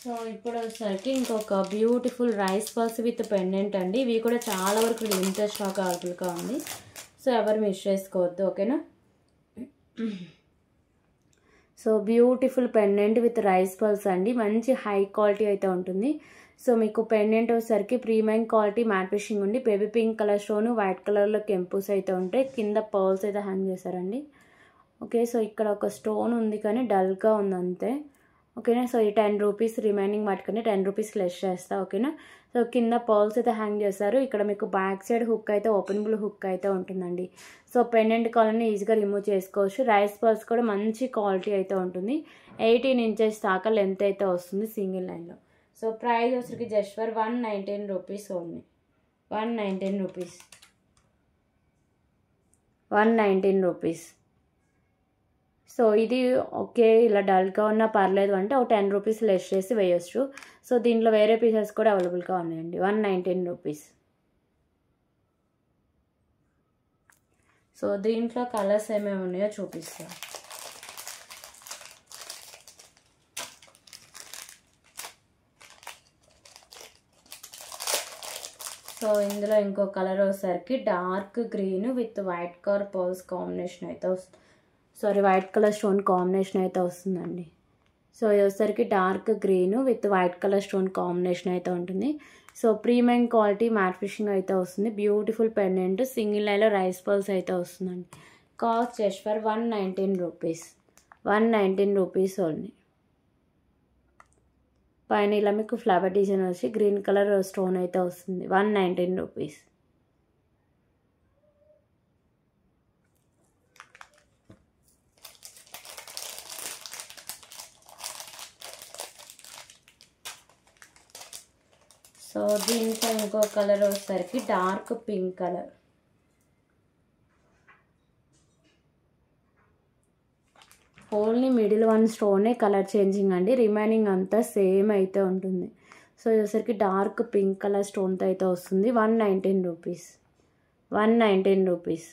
so ఇప్పుడు వచ్చేసరికి ఇంకొక beautiful rice pearls with pendant అండి. ఇవి కూడా చాలా వరకు లిమిటెడ్ స్టాక్ అవైలబుల్గా ఉంది. సో ఎవరు మిస్ చేసుకోవద్దు. ఓకేనా. So beautiful pendant with rice pearls అండి. మంచి హై క్వాలిటీ అయితే ఉంటుంది. సో మీకు పెండెంట్ వచ్చేసరికి ప్రీమియం క్వాలిటీ మ్యాట్ ఫిషింగ్ ఉండి baby pink colour stone white కలర్లో కెంపుస్ అయితే ఉంటాయి. కింద పర్ల్స్ అయితే హ్యాంగ్ చేశారండి. ఓకే, సో ఇక్కడ ఒక స్టోన్ ఉంది కానీ డల్గా ఉంది అంతే. ఓకేనా. సో ఈ 10 రూపీస్ రిమైనింగ్ వాటికని 10 రూపీస్ లెస్ చేస్తా. ఓకేనా. సో కింద పర్ల్స్ అయితే హ్యాంగ్ చేస్తారు. ఇక్కడ మీకు బ్యాక్ సైడ్ హుక్ అయితే ఓపెనబుల్ హుక్ అయితే ఉంటుందండి. సో పెండెంట్ కావాలని ఈజీగా రిమూవ్ చేసుకోవచ్చు. రైస్ పర్ల్స్ కూడా మంచి క్వాలిటీ అయితే ఉంటుంది. 18 ఇంచెస్ దాకా లెంత్ అయితే వస్తుంది సింగిల్ లైన్లో. సో ప్రైస్ వచ్చరికి just for 119 rupees only. 119 rupees. 119 rupees. So ఇది ఓకే, ఇలా డల్గా ఉన్నా పర్లేదు అంటే ఒక 10 రూపీస్ లెస్ చేసి వేయచ్చు. సో దీంట్లో వేరే పీసెస్ కూడా అవైలబుల్గా ఉన్నాయండి. 119 రూపీస్. సో దీంట్లో కలర్స్ ఏమేమి ఉన్నాయో చూపిస్తాను. సో ఇందులో ఇంకో కలర్ వచ్చేసరికి dark green with white colour pearls combination అయితే వస్తుంది. Sorry, white colour stone combination అయితే వస్తుందండి. సో ఇది వచ్చేసరికి dark green with white colour stone combination అయితే ఉంటుంది. So premium quality matte finishing అయితే వస్తుంది. బ్యూటిఫుల్ పెండెంట్ సింగిల్ లైన్లో రైస్ పర్ల్స్ అయితే వస్తుందండి. Cost just for 119 rupees. 119 rupees only. పైన ఇలా మీకు ఫ్లవర్ డిజైన్ వచ్చి గ్రీన్ కలర్ స్టోన్ అయితే వస్తుంది. 119 రూపీస్. సో దీంట్లో ఇంకో కలర్ వచ్చేసరికి dark pink colour. Only middle one స్టోనే కలర్ చేంజింగ్ అండి. రిమైనింగ్ అంతా సేమ్ అయితే ఉంటుంది. సో ఇది వచ్చేసరికి డార్క్ పింక్ కలర్ స్టోన్తో అయితే వస్తుంది. 119 రూపీస్. 119 రూపీస్.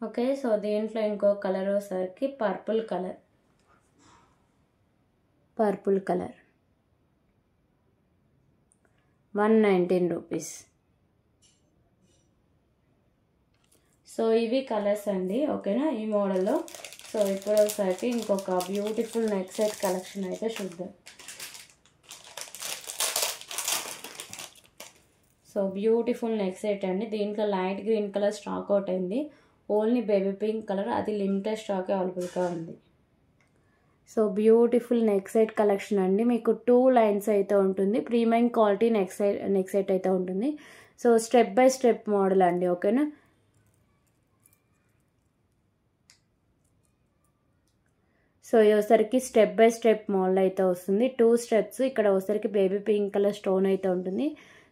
ఓకే, సో దీంట్లో ఇంకో కలర్ వచ్చేసరికి పర్పుల్ కలర్ 119 రూపీస్. సో ఇవి కలర్స్ అండి, ఓకేనా, ఈ మోడల్లో. సో ఇప్పుడు ఒకసారి ఇంకొక బ్యూటిఫుల్ నెక్ సెట్ కలెక్షన్ అయితే చూద్దాం. సో బ్యూటిఫుల్ నెక్ సెట్ అండి, దీంట్లో light green colour stock out అయింది, ఓన్లీ బేబీ పింక్ కలర్, అది లిమిటెడ్ స్టాక్ అవైలబుల్గా ఉంది. So beautiful neck set collection అండి, మీకు 2 లైన్స్ అయితే ఉంటుంది, ప్రీమియం క్వాలిటీ నెక్ సెట్ అయితే ఉంటుంది. So step by step model అండి, ఓకేనా. సో ఒకసారికి స్టెప్ బై స్టెప్ మోడల్ అయితే వస్తుంది, 2 స్టెప్స్. ఇక్కడ ఒకసారికి బేబీ పింక్ కలర్ స్టోన్ అయితే ఉంటుంది.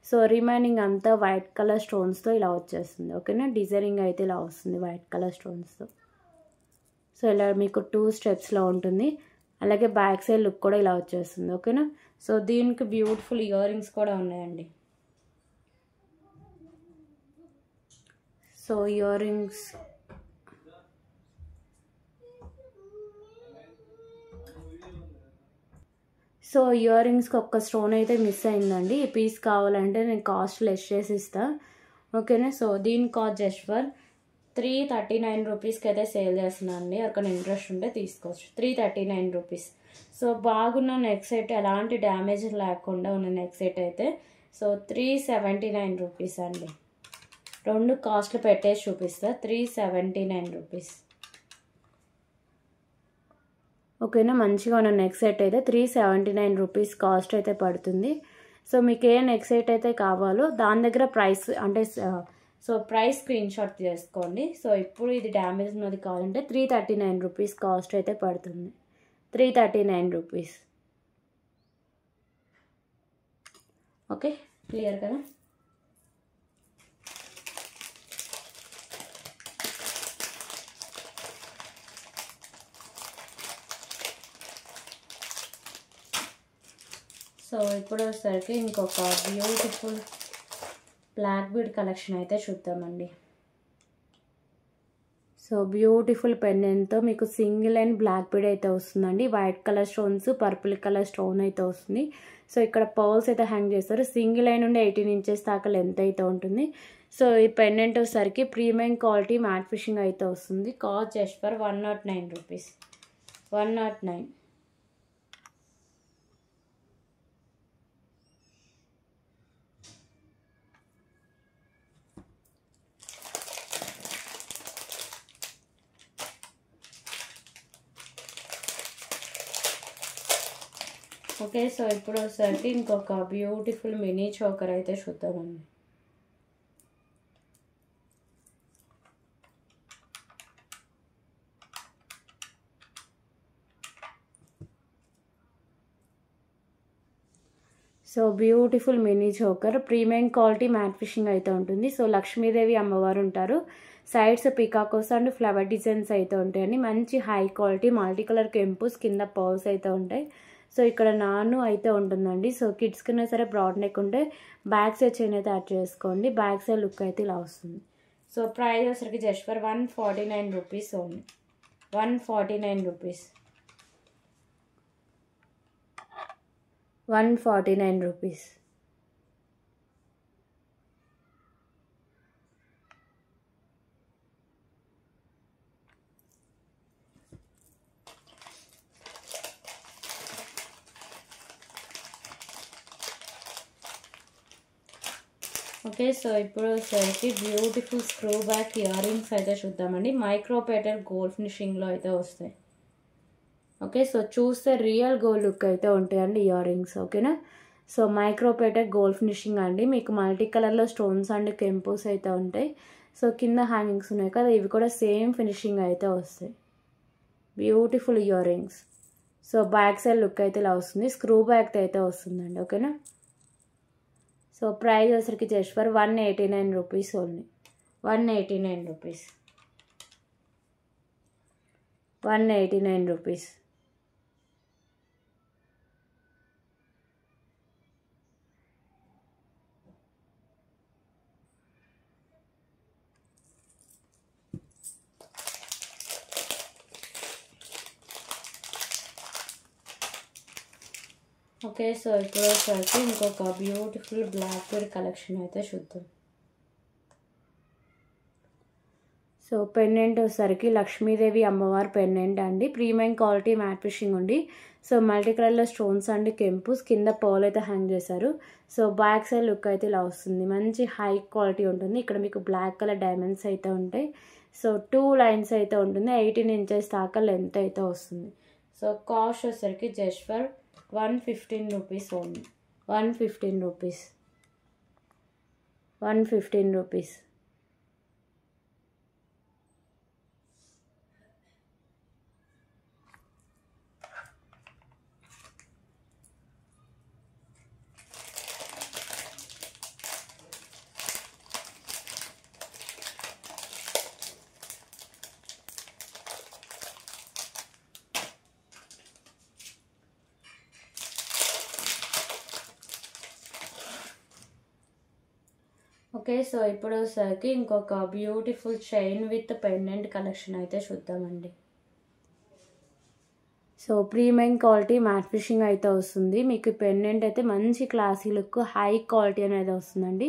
సో రిమైనింగ్ అంతా వైట్ కలర్ స్టోన్స్తో ఇలా వచ్చేస్తుంది, ఓకేనా. డిజైనింగ్ అయితే ఇలా వస్తుంది వైట్ కలర్ స్టోన్స్తో. సో ఇలా మీకు 2 స్టెప్స్లో ఉంటుంది. అలాగే బ్యాక్ సైడ్ లుక్ కూడా ఇలా వచ్చేస్తుంది, ఓకేనా. సో దీనికి బ్యూటిఫుల్ ఇయర్ రింగ్స్ కూడా ఉన్నాయండి. సో ఇయర్ రింగ్స్ సో ఇయర్ రింగ్స్కి ఒక్క స్టోన్ అయితే మిస్ అయిందండి, ఈ పీస్ కావాలంటే నేను కాస్ట్ లెస్ చేసి ఇస్తాను, ఓకేనా. సో దీని కాస్ట్ జస్ట్ ఫర్ 339 రూపీస్కి అయితే సేల్ చేస్తున్నాను అండి, ఎవరికైనా ఇంట్రెస్ట్ ఉంటే తీసుకోవచ్చు. 339 రూపీస్. సో బాగున్న నెక్ సెట్, ఎలాంటి డ్యామేజ్ లేకుండా ఉన్న నెక్ సెట్ అయితే సో 379 రూపీస్ అండి. 2 కాస్ట్లు పెట్టేసి చూపిస్తా, 379 రూపీస్, ఓకేనా. మంచిగా ఉన్న నెక్ సెట్ అయితే 379 రూపీస్ కాస్ట్ అయితే పడుతుంది. సో మీకు ఏ నెక్ సెట్ అయితే కావాలో దాని దగ్గర ప్రైస్ అంటే సో ప్రైస్ స్క్రీన్ షాట్ చేసుకోండి. సో ఇప్పుడు ఇది డ్యామేజ్ ఉన్నది కావాలంటే 339 రూపీస్ కాస్ట్ అయితే పడుతుంది, 339 రూపీస్, ఓకే. క్లియర్ కదా. సో ఇప్పుడు వచ్చేసరికి ఇంకొక బ్యూటిఫుల్ బ్లాక్ బీడ్ కలెక్షన్ అయితే చూద్దామండి. సో బ్యూటిఫుల్ పెండెంట్తో మీకు సింగిల్ అండ్ బ్లాక్ బీడ్ అయితే వస్తుందండి, white colour stones, purple colour stone అయితే వస్తుంది. సో ఇక్కడ పర్ల్స్ అయితే హ్యాంగ్ చేస్తారు, సింగిల్ లైన్ నుండి 18 ఇంచెస్ దాకా లెంత్ అయితే ఉంటుంది. సో ఈ పెండెంట్ వచ్చేసరికి ప్రీమియం క్వాలిటీ మ్యాట్ ఫిషింగ్ అయితే వస్తుంది, cost just for 109 rupees, 109. Okay, so ఇప్పుడు ఒకసారి ఇంకొక బ్యూటిఫుల్ మినీ చోకర్ అయితే చూద్దామండి. So beautiful mini choker, premium quality matte finishing అయితే ఉంటుంది. సో లక్ష్మీదేవి అమ్మవారు ఉంటారు, సైడ్స్ పికాకోస్ అండ్ ఫ్లవర్ డిజైన్స్ అయితే ఉంటాయండి, మంచి హై క్వాలిటీ మల్టీ కలర్ కెంపుస్, కింద పర్ల్స్ అయితే ఉంటాయి. సో ఇక్కడ నాను అయితే ఉంటుందండి. సో కిడ్స్ కింద సరే బ్రాడ్ నెక్ ఉంటే బ్యాక్ సైడ్ చైన్ అయితే యాడ్ చేసుకోండి, బ్యాక్ సైడ్ లుక్ అయితే ఇలా వస్తుంది. సో ప్రైస్ వచ్చరికి just for 149 rupees only, 149 rupees, 149 rupees. Okay, so ఇప్పుడు వచ్చేసరికి beautiful screw back ear rings అయితే చూద్దామండి, మైక్రో పేటల్ గోల్డ్ ఫినిషింగ్లో అయితే వస్తాయి, ఓకే. సో చూస్తే రియల్ గోల్డ్ లుక్ అయితే ఉంటాయండి ఇయర్ రింగ్స్, ఓకేనా. సో మైక్రో పేటల్ గోల్డ్ ఫినిషింగ్ అండి, మీకు మల్టీ కలర్లో స్టోన్స్ అండ్ కెంపోస్ అయితే ఉంటాయి. సో కింద హ్యాంగింగ్స్ ఉన్నాయి కదా, ఇవి కూడా సేమ్ ఫినిషింగ్ అయితే వస్తాయి, beautiful earrings. So back side look అయితే ఇలా వస్తుంది, స్క్రూ బ్యాక్ అయితే వస్తుందండి, ఓకేనా. సో ప్రైస్ వచ్చరికి just for 189 rupees only, 189 rupees, 189 rupees. Okay, so ఇప్పుడు వచ్చేసరికి ఇంకొక బ్యూటిఫుల్ బ్లాక్ బెర్రీ కలెక్షన్ అయితే చూద్దాం. సో పెండెంట్ వచ్చేసరికి లక్ష్మీదేవి అమ్మవారి పెండెంట్ అండి. ప్రీమియం క్వాలిటీ మ్యాట్ ఫినిషింగ్ ఉంది. సో మల్టీ కలర్లో స్టోన్స్ అండి, కెంపుస్ కింద పర్ల్ అయితే హ్యాంగ్ చేశారు. సో బ్యాక్ సైడ్ లుక్ అయితే ఇలా వస్తుంది. మంచి హై క్వాలిటీ ఉంటుంది. ఇక్కడ మీకు బ్లాక్ కలర్ డైమండ్స్ అయితే ఉంటాయి. సో 2 లైన్స్ అయితే ఉంటుంది. 18 ఇంచెస్ దాకా లెంత్ అయితే వస్తుంది. సో కాస్ట్ వచ్చేసరికి just for 115 rupees only. 115 rupees. 115 rupees. Okay, so ఇప్పుడు వచ్చేసరికి ఇంకొక beautiful chain with pendant collection అయితే చూద్దామండి. So premium quality matte finishing అయితే వస్తుంది. మీకు పెండెంట్ అయితే మంచి క్లాసీ లుక్, హై క్వాలిటీ అనేది వస్తుందండి.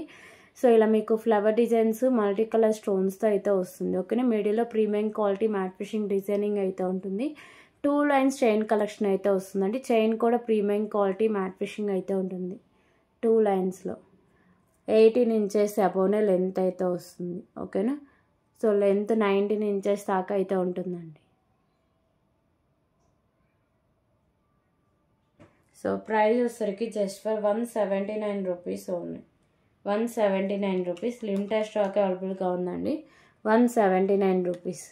సో ఇలా మీకు ఫ్లవర్ డిజైన్స్ మల్టీ కలర్ స్టోన్స్తో అయితే వస్తుంది. ఓకేనా, మిడిల్లో premium quality matte finishing designing అయితే ఉంటుంది. 2 లైన్స్ చైన్ కలెక్షన్ అయితే వస్తుందండి. చైన్ కూడా ప్రీమియం క్వాలిటీ మ్యాట్ ఫినిషింగ్ అయితే ఉంటుంది. 2 లైన్స్లో 18 ఇంచెస్ అబోనే లెంత్ అయితే వస్తుంది. ఓకేనా, సో లెంత్ 19 ఇంచెస్ దాకా అయితే ఉంటుందండి. సో ప్రైస్ వచ్చేసరికి just for 179 rupees only. 179 rupees. Limited stock అవైలబుల్గా ఉందండి. 179 రూపీస్.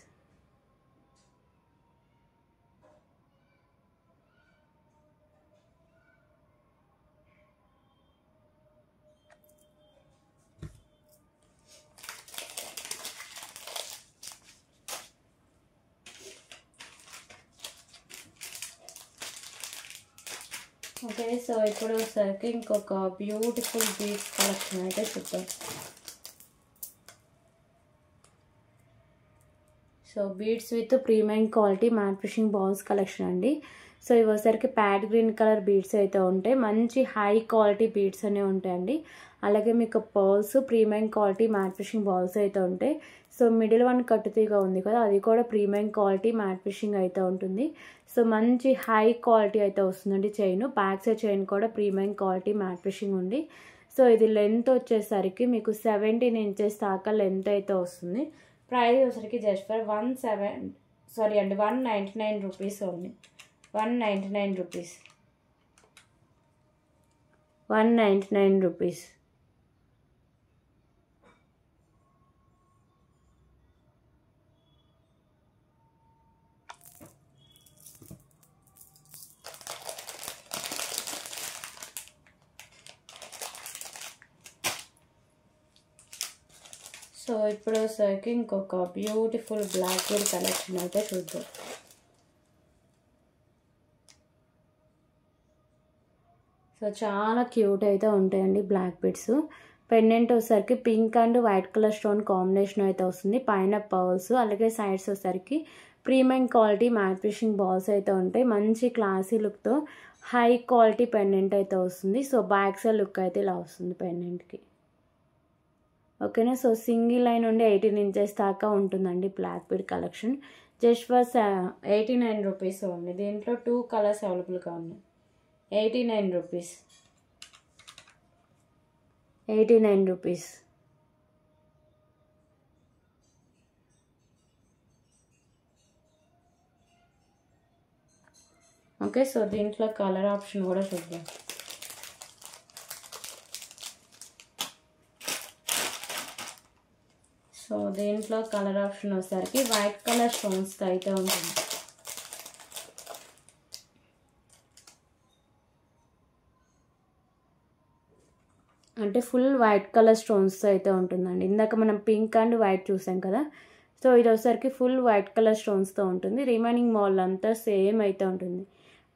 ఓకే, సో ఇప్పుడు వచ్చేసరికి ఇంకొక బ్యూటిఫుల్ బీడ్స్ కలెక్షన్ అయితే చూద్దాం. So beads with premium quality matte finishing balls collection అండి. సో ఇవి వచ్చేసరికి ప్యాడ్ గ్రీన్ కలర్ బీడ్స్ అయితే ఉంటాయి. మంచి హై క్వాలిటీ బీడ్స్ అనేవి ఉంటాయండి. అలాగే మీకు pearls premium quality matte finishing balls అయితే ఉంటాయి. సో మిడిల్ వన్ కట్టుతీగా ఉంది కదా, అది కూడా ప్రీమియం క్వాలిటీ మ్యాట్ ఫినిషింగ్ అయితే ఉంటుంది. సో మంచి హై క్వాలిటీ అయితే వస్తుందండి చైన్. బ్యాక్ సైడ్ చైన్ కూడా ప్రీమియం క్వాలిటీ మ్యాట్ ఫినిషింగ్ ఉంది. సో ఇది లెంత్ వచ్చేసరికి మీకు 17 ఇంచెస్ దాకా లెంత్ అయితే వస్తుంది. ప్రైస్ వచ్చేసరికి just for 199 rupees only. 199 rupees. 199 rupees. So ఇప్పుడు వచ్చేసరికి ఇంకొక బ్యూటిఫుల్ బ్లాక్ బెర్రీ కలెక్షన్ అయితే చూద్దాం. సో చాలా క్యూట్ అయితే ఉంటాయండి బ్లాక్ బెడ్స్. పెండెంట్ వచ్చేసరికి pink and white colour stone combination అయితే వస్తుంది. పైన పర్ల్స్, అలాగే సైడ్స్ వచ్చేసరికి premium quality matte finishing balls అయితే ఉంటాయి. మంచి క్లాసీ లుక్తో హై క్వాలిటీ పెండెంట్ అయితే వస్తుంది. సో బ్యాక్ సైడ్ లుక్ అయితే ఇలా వస్తుంది పెండెంట్కి. ఓకేనా, సో సింగిల్ లైన్ నుండి 18 ఇంచెస్ దాకా ఉంటుందండి blackberry collection. Just for 89 rupees only. దీంట్లో 2 కలర్స్ అవైలబుల్గా ఉన్నాయి. 89 రూపీస్. 89 రూపీస్. ఓకే, సో దీంట్లో కలర్ ఆప్షన్ కూడా చూద్దాం. సో దీంట్లో కలర్ ఆప్షన్ వచ్చేసరికి వైట్ కలర్ స్టోన్స్ అయితే ఉంటుంది. అంటే ఫుల్ వైట్ కలర్ స్టోన్స్ అయితే ఉంటుందండి. ఇందాక మనం పింక్ అండ్ వైట్ చూసాం కదా, సో ఇది వచ్చేసరికి ఫుల్ వైట్ కలర్ స్టోన్స్తో ఉంటుంది. రిమైనింగ్ మాల్ అంతా సేమ్ అయితే ఉంటుంది.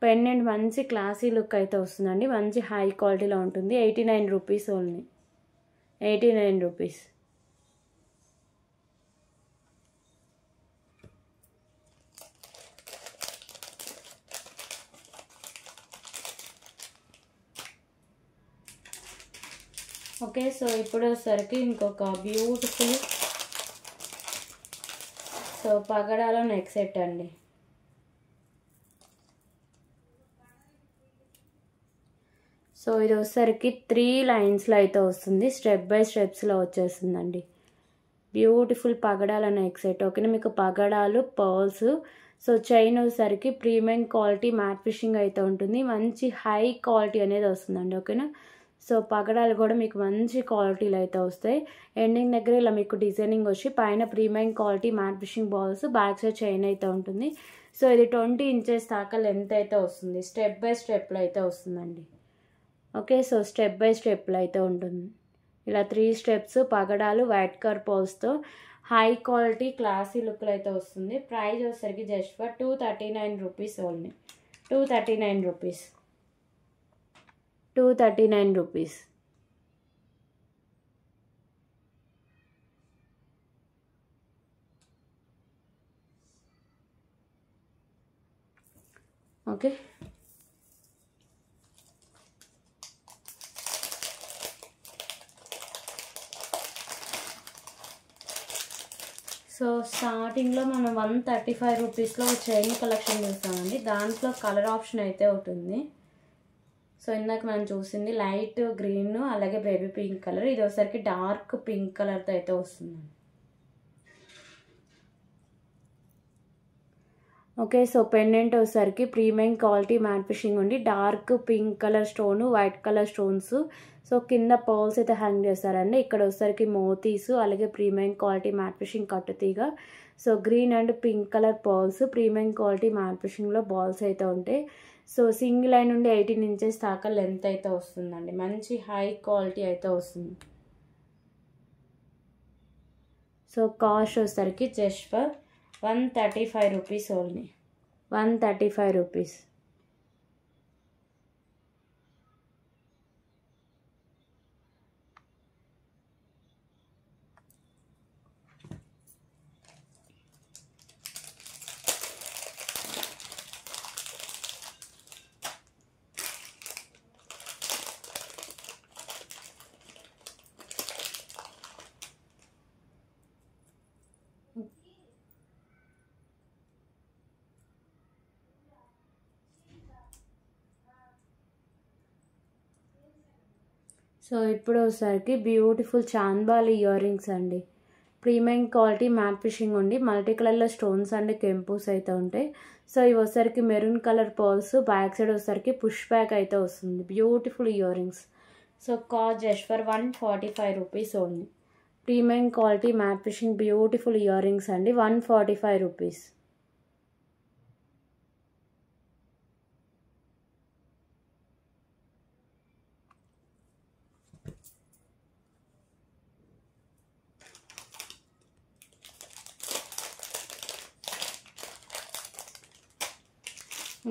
పెండెంట్ మంచి క్లాసీ లుక్ అయితే వస్తుందండి. మంచి హై క్వాలిటీలో ఉంటుంది. 89 rupees only. 89 rupees. Okay, so ఇప్పుడు వచ్చేసరికి ఇంకొక బ్యూటిఫుల్ సో పగడాల నెక్ సెట్ అండి. సో ఇది వచ్చేసరికి 3 లైన్స్లో అయితే వస్తుంది, స్టెప్ బై స్టెప్స్లో వచ్చేస్తుందండి. బ్యూటిఫుల్ పగడాల నెక్ సెట్. ఓకేనా, మీకు పగడాలు పర్ల్స్. సో చైన్ వచ్చేసరికి ప్రీమియం క్వాలిటీ మ్యాట్ ఫిషింగ్ అయితే ఉంటుంది, మంచి హై క్వాలిటీ అనేది వస్తుందండి. ఓకేనా, సో పగడాలు కూడా మీకు మంచి క్వాలిటీలు అయితే వస్తాయి. ఎండింగ్ దగ్గర ఇలా మీకు డిజైనింగ్ వచ్చి పైన premium quality matte fishing balls, back side chain అయితే ఉంటుంది. సో ఇది 20 ఇంచెస్ దాకా లెంత్ అయితే వస్తుంది, స్టెప్ బై స్టెప్లో అయితే వస్తుందండి. ఓకే, సో స్టెప్ బై స్టెప్లో అయితే ఉంటుంది. ఇలా 3 స్టెప్స్ పగడాలు వైట్ కలర్ పోల్స్తో హై క్వాలిటీ క్లాసీ లుక్లో అయితే వస్తుంది. ప్రైస్ వచ్చేసరికి just for 239 rupees only. 239 rupees, 239 rupees. Okay, so స్టార్టింగ్లో మనం 135 రూపీస్లో చైన్ కలెక్షన్ చూస్తామండి. దాంట్లో కలర్ ఆప్షన్ అయితే ఉంటుంది. సో ఇందాక మనం చూసింది లైట్ గ్రీన్ అలాగే బేబీ పింక్ కలర్, ఇది వచ్చేసరికి డార్క్ పింక్ కలర్తో అయితే వస్తుంది. ఓకే, సో పెండెంట్ వచ్చేసరికి ప్రీమియం క్వాలిటీ మ్యాట్ ఫిషింగ్ ఉండి dark pink colour stone, white colour stones. So కింద పర్ల్స్ అయితే హ్యాంగ్ చేస్తారండి. ఇక్కడ వచ్చేసరికి మోతీస్ అలాగే ప్రీమియం క్వాలిటీ మ్యాట్ ఫిషింగ్ కట్టుతీగ. So green and pink colour pearls, premium quality matte ఫిషింగ్లో బాల్స్ అయితే ఉంటాయి. సో సింగిల్ లైన్ నుండి 18 ఇంచెస్ దాకా లెంత్ అయితే వస్తుందండి, మంచి హై క్వాలిటీ అయితే వస్తుంది. సో కాస్ట్ వచ్చేసరికి just for 135 rupees only, 135 rupees. So ఇప్పుడు వచ్చేసరికి బ్యూటిఫుల్ చాంద్బాలి ఇయర్ రింగ్స్ అండి. ప్రీమియం క్వాలిటీ మ్యాట్ ఫిషింగ్ ఉండి మల్టీ కలర్లో స్టోన్స్ అండ్ కెంపూస్ అయితే ఉంటాయి. సో ఇవి వచ్చేసరికి maroon colour pearls, back side వచ్చేసరికి పుష్ బ్యాక్ అయితే వస్తుంది. Beautiful earrings. So cost just for 145 rupees only. Premium quality matte fishing beautiful earrings అండి, 145 రూపీస్.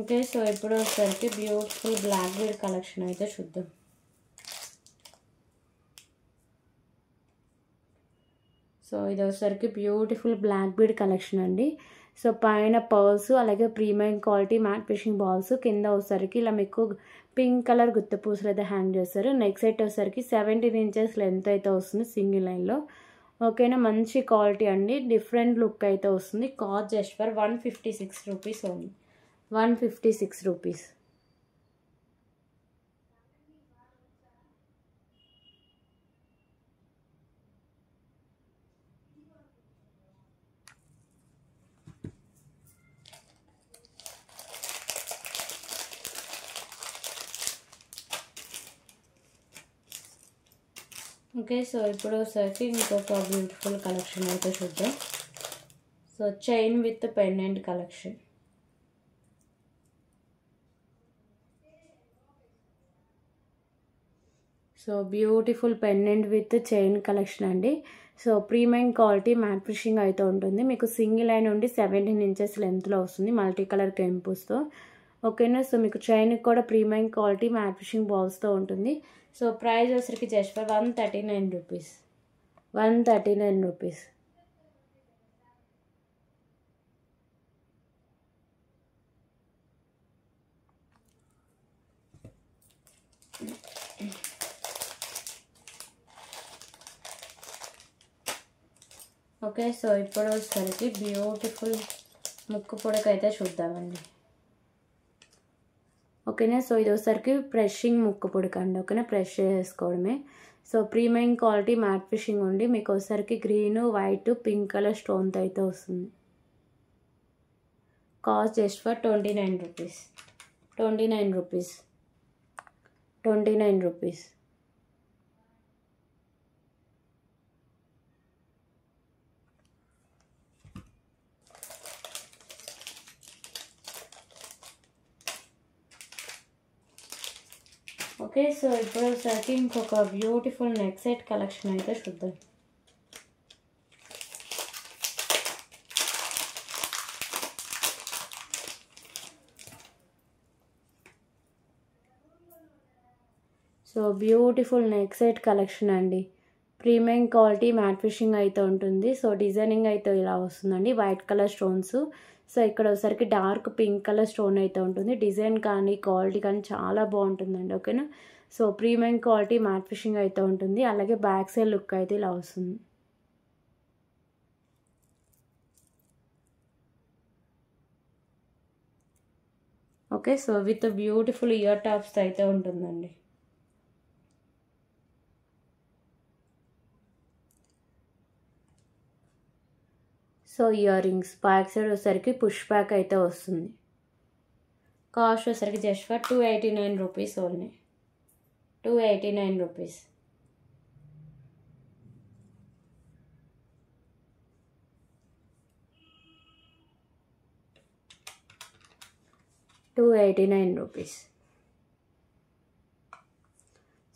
ఓకే, సో ఇప్పుడు వచ్చేసరికి బ్యూటిఫుల్ బ్లాక్ బీడ్ కలెక్షన్ అయితే చూద్దాం. సో ఇది వచ్చేసరికి బ్యూటిఫుల్ బ్లాక్ బీడ్ కలెక్షన్ అండి. సో పైన పర్ల్స్ అలాగే premium quality matte fishing balls, కింద వచ్చేసరికి ఇలా మీకు పింక్ కలర్ గుత్త పూసలు అయితే హ్యాంగ్ చేస్తారు. నెక్ సెట్ వచ్చేసరికి 17 ఇంచెస్ లెంత్ అయితే వస్తుంది సింగిల్ లైన్లో. ఓకేనా, మంచి క్వాలిటీ అండి, డిఫరెంట్ లుక్ అయితే వస్తుంది. Cost just for 156 rupees only, 156 rupees. Okay, so ఇప్పుడు వచ్చేసరికి ఇంకొక బ్యూటిఫుల్ కలెక్షన్ అయితే చూద్దాం. So chain with pendant collection. So beautiful pendant with chain collection అండి. So premium quality matte finishing అయితే ఉంటుంది. మీకు సింగిల్ లైన్ నుండి 17 ఇంచెస్ లెంత్లో వస్తుంది మల్టీ కలర్ కెంపూస్తో. ఓకేనా, సో మీకు చైన్ కూడా ప్రీమియం క్వాలిటీ మ్యాట్ ఫిషింగ్ బాల్స్తో ఉంటుంది. సో ప్రైస్ వచ్చరికి just for 139 rupees, 139 rupees. Okay, so ఇప్పుడు వచ్చేసరికి బ్యూటిఫుల్ ముక్కు పుడక అయితే చూద్దామండి. ఓకేనా, సో ఇది వచ్చేసరికి ప్రెషింగ్ ముక్కు పుడక అండి. ఓకేనా, ప్రెష్ చేసుకోవడమే. So premium quality matte finishing ఉండి మీకు వచ్చేసరికి గ్రీన్, వైట్, పింక్ కలర్ స్టోన్తో అయితే వస్తుంది. Cost just for 29 rupees. 29 rupees. 29 rupees. Okay, so ఇప్పుడు వచ్చేసరికి ఇంకొక బ్యూటిఫుల్ నెక్ సెట్ కలెక్షన్ అయితే చూద్దాం. So beautiful neck set collection అండి. ప్రీమియం క్వాలిటీ మ్యాట్ ఫిషింగ్ అయితే ఉంటుంది. సో డిజైనింగ్ అయితే ఇలా వస్తుందండి, వైట్ కలర్ స్టోన్స్. సో ఇక్కడ ఒకసారికి డార్క్ పింక్ కలర్ స్టోన్ అయితే ఉంటుంది. డిజైన్ కానీ క్వాలిటీ కానీ చాలా బాగుంటుందండి. ఓకేనా, so premium quality matte finishing అయితే ఉంటుంది. అలాగే బ్యాక్ సైడ్ లుక్ అయితే ఇలా వస్తుంది. Okay, so with beautiful ear tops అయితే ఉంటుందండి. So earrings back side వచ్చేసరికి పుష్ బ్యాక్ అయితే వస్తుంది. కాస్ట్ వచ్చేసరికి just for 289 rupees only. 289 rupees. ₹289.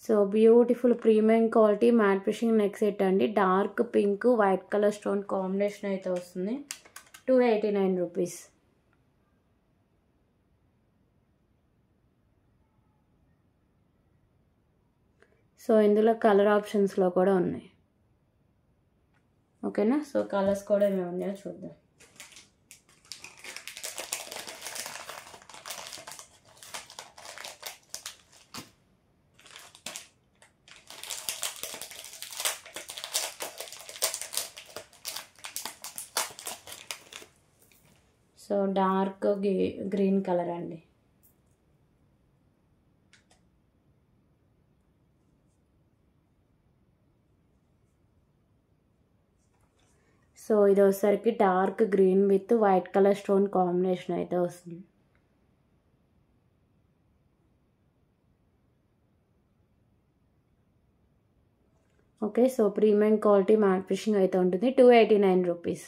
So beautiful premium quality matte finishing neck set అండి. Dark pink white colour stone combination అయితే వస్తుంది. 289 rupees. So ఇందులో కలర్ ఆప్షన్స్లో కూడా ఉన్నాయి. ఓకేనా, సో కలర్స్ కూడా ఏమేమి ఉన్నాయో చూద్దాం. సో డార్క్ గ్రీన్ కలర్ అండి. సో ఇది వచ్చేసరికి dark green with white colour stone combination అయితే వస్తుంది. Okay, so premium quality matte finishing అయితే ఉంటుంది. 289 రూపీస్.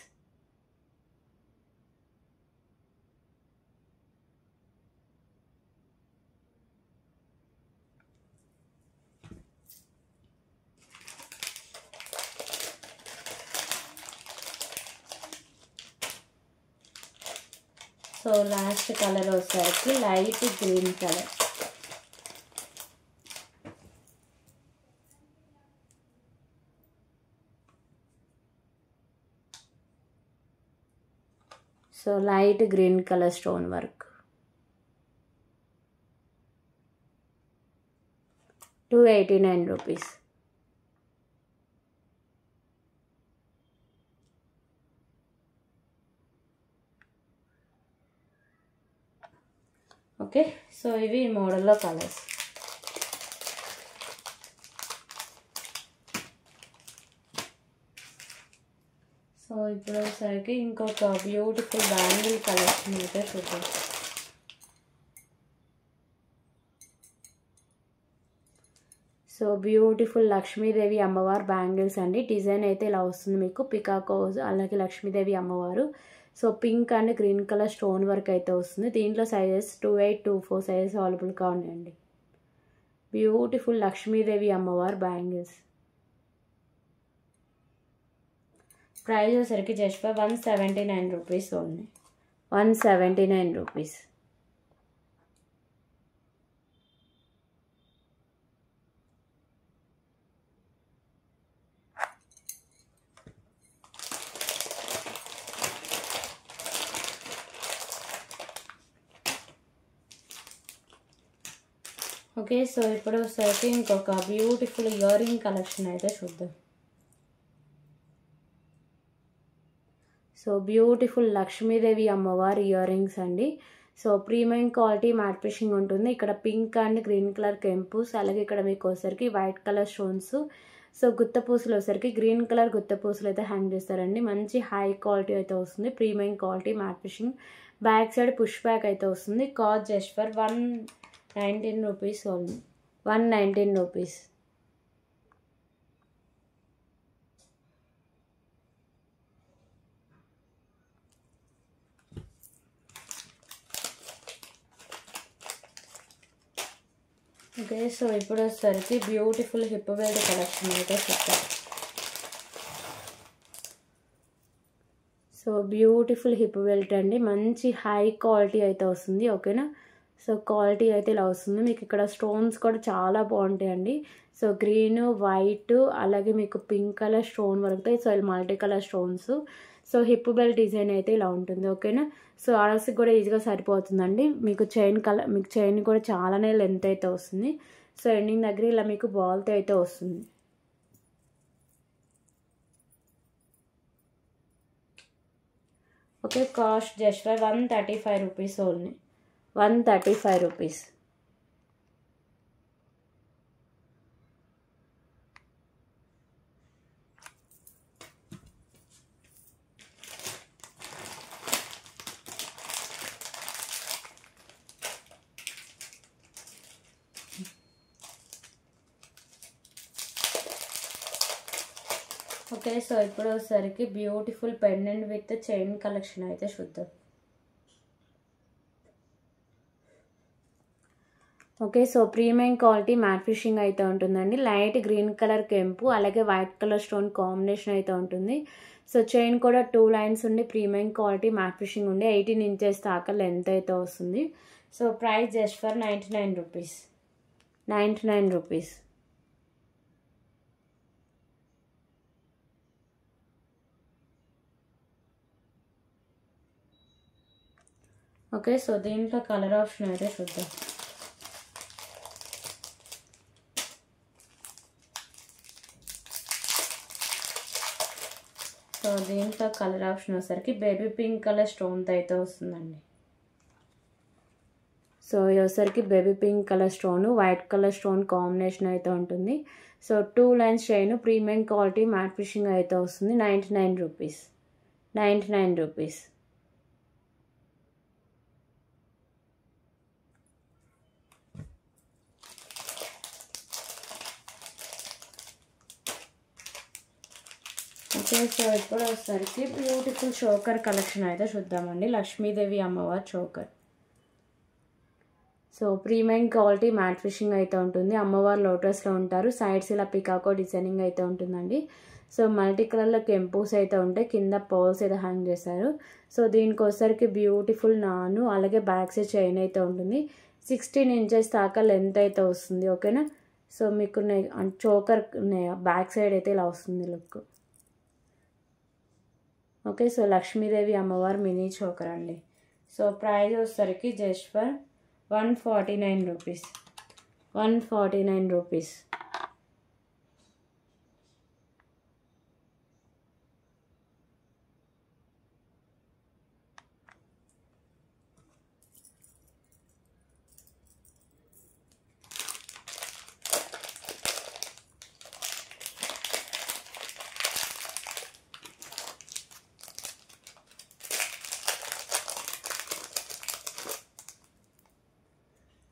సో లాస్ట్ కలర్ వచ్చేసరికి light green colour. So light green colour stone work. 289 rupees. Okay, so ఇవి ఈ మోడల్లో కలర్స్. సో ఇప్పుడు వచ్చేసరికి ఇంకొక బ్యూటిఫుల్ బ్యాంగిల్ కలెక్షన్ అయితే చూద్దాం. సో బ్యూటిఫుల్ లక్ష్మీదేవి అమ్మవారు బ్యాంగిల్స్ అండి. డిజైన్ అయితే ఇలా వస్తుంది మీకు, పికాకోస్ అలాగే లక్ష్మీదేవి అమ్మవారు. So pink and green colour stone work అయితే వస్తుంది. దీంట్లో సైజెస్ 28, 24 సైజెస్ అవైలబుల్గా ఉన్నాయండి. బ్యూటిఫుల్ లక్ష్మీదేవి అమ్మవారు బ్యాంగిల్స్. ప్రైస్ వచ్చేసరికి just for 179 rupees only. 179 rupees. Okay, so ఇప్పుడు వచ్చేసరికి ఇంకొక బ్యూటిఫుల్ ఇయర్ రింగ్ కలెక్షన్ అయితే చూద్దాం. సో బ్యూటిఫుల్ లక్ష్మీదేవి అమ్మవారి ఇయర్ రింగ్స్ అండి. So premium quality matte finishing ఉంటుంది. ఇక్కడ పింక్ అండ్ గ్రీన్ కలర్ కెంపుస్, అలాగే ఇక్కడ మీకు వచ్చేసరికి వైట్ కలర్ స్టోన్స్. సో గుత్త పూసలు వచ్చేసరికి గ్రీన్ కలర్ గుత్త పూసలు అయితే హ్యాంగ్ చేస్తారండి. మంచి హై క్వాలిటీ అయితే వస్తుంది. Premium quality matte finishing. Back side push back అయితే వస్తుంది. Cost just for 119 rupees only. 119 rupees. Okay, so ఇప్పుడు వచ్చేసరికి బ్యూటిఫుల్ హిప్ బెల్ట్ కలెక్షన్ అయితే చూద్దాం. సో బ్యూటిఫుల్ హిప్ బెల్ట్ అండి. మంచి హై క్వాలిటీ అయితే వస్తుంది. ఓకేనా. సో క్వాలిటీ అయితే ఇలా వస్తుంది. మీకు ఇక్కడ స్టోన్స్ కూడా చాలా బాగుంటాయండి. సో గ్రీన్, వైట్, అలాగే మీకు పింక్ కలర్ స్టోన్ వరకు. So multi colour stones. So hip belt design అయితే ఇలా ఉంటుంది. ఓకేనా. సో ఆర్డర్స్కి కూడా ఈజీగా సరిపోతుందండి. మీకు చైన్ కూడా చాలానే లెంత్ అయితే వస్తుంది. సో ఎండింగ్ దగ్గర ఇలా మీకు బాల్తో అయితే వస్తుంది. Okay, cost just for 135 rupees only. 135 rupees. Okay, so ఇప్పుడు వచ్చేసరికి beautiful pendant with chain collection అయితే చూద్దాం. Okay, so premium quality matte finishing అయితే ఉంటుందండి. లైట్ గ్రీన్ కలర్ కెంపు, అలాగే వైట్ కలర్ స్టోన్ కాంబినేషన్ అయితే ఉంటుంది. సో చైన్ కూడా 2 లైన్స్ ఉండి ప్రీమియం క్వాలిటీ మ్యాట్ ఫినిషింగ్ ఉండి 18 ఇంచెస్ దాకా లెంత్ అయితే వస్తుంది. So price just for 99 rupees. 99 rupees. Okay, so దీంట్లో కలర్ ఆప్షన్ అయితే చూద్దాం. సో దీంట్లో కలర్ ఆప్షన్ వచ్చేసరికి బేబీ పింక్ కలర్ స్టోన్తో అయితే వస్తుందండి. సో ఇది వచ్చేసరికి baby pink colour stone, white colour stone combination అయితే ఉంటుంది. So 2 lines chain premium quality matte finishing అయితే వస్తుంది. 99 రూపీస్. 99 రూపీస్. ఓకే, సో ఇప్పుడు వచ్చేసరికి బ్యూటిఫుల్ చోకర్ కలెక్షన్ అయితే చూద్దామండి. లక్ష్మీదేవి అమ్మవారి choker. So premium quality matte finishing అయితే ఉంటుంది. అమ్మవారు లోటస్లో ఉంటారు. సైడ్స్ ఇలా పికాకో డిజైనింగ్ అయితే ఉంటుందండి. సో మల్టీ కలర్లో కెంపూస్ అయితే ఉంటాయి. కింద పర్ల్స్ అయితే హ్యాంగ్ చేశారు. సో దీనికి వచ్చేసరికి బ్యూటిఫుల్ నాను, అలాగే బ్యాక్ సైడ్ చైన్ అయితే ఉంటుంది. 16 ఇంచెస్ దాకా లెంత్ అయితే వస్తుంది. ఓకేనా. సో మీకు చోకర్ బ్యాక్ సైడ్ అయితే ఇలా వస్తుంది లుక్. ఓకే, సో లక్ష్మీదేవి అమ్మవారు మినీ చోకర్ అండి. సో ప్రైస్ వచ్చేసరికి just for 149 rupees. 149 rupees.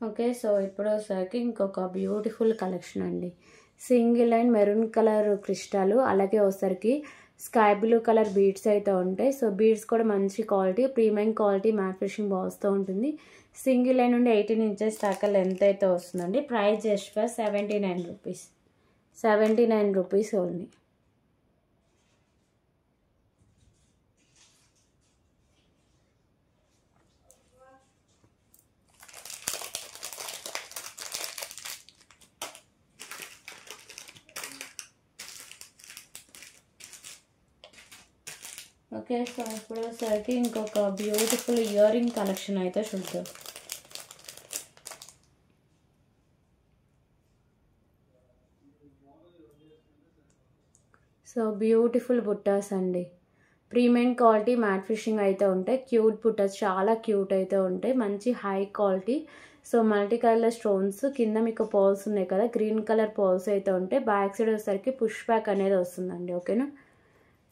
Okay, so ఇప్పుడు వచ్చేసరికి ఇంకొక బ్యూటిఫుల్ కలెక్షన్ అండి. సింగిల్ అండ్ మెరూన్ కలర్ క్రిస్టాలు, అలాగే వచ్చేసరికి స్కై బ్లూ కలర్ బీడ్స్ అయితే ఉంటాయి. సో బీడ్స్ కూడా మంచి quality, premium quality matte finishing బాల్స్తో ఉంటుంది. సింగిల్ లైన్ నుండి 18 ఇంచెస్ దాకా లెంత్ అయితే వస్తుందండి. Price just for 79 rupees. 79 rupees only. Okay, so ఇప్పుడు వచ్చేసరికి ఇంకొక బ్యూటిఫుల్ ఇయర్ రింగ్ కలెక్షన్ అయితే చూద్దాం. సో బ్యూటిఫుల్ బుట్టాస్ అండి. ప్రీమియం క్వాలిటీ మ్యాట్ ఫినిషింగ్ అయితే ఉంటాయి. క్యూట్ బుట్టస్ చాలా క్యూట్ అయితే ఉంటాయి. మంచి high quality. So multi colour stones కింద మీకు పర్ల్స్ ఉన్నాయి కదా, గ్రీన్ కలర్ పర్ల్స్ అయితే ఉంటాయి. బ్యాక్ సైడ్ వచ్చేసరికి పుష్ బ్యాక్ అనేది వస్తుందండి. ఓకేనా.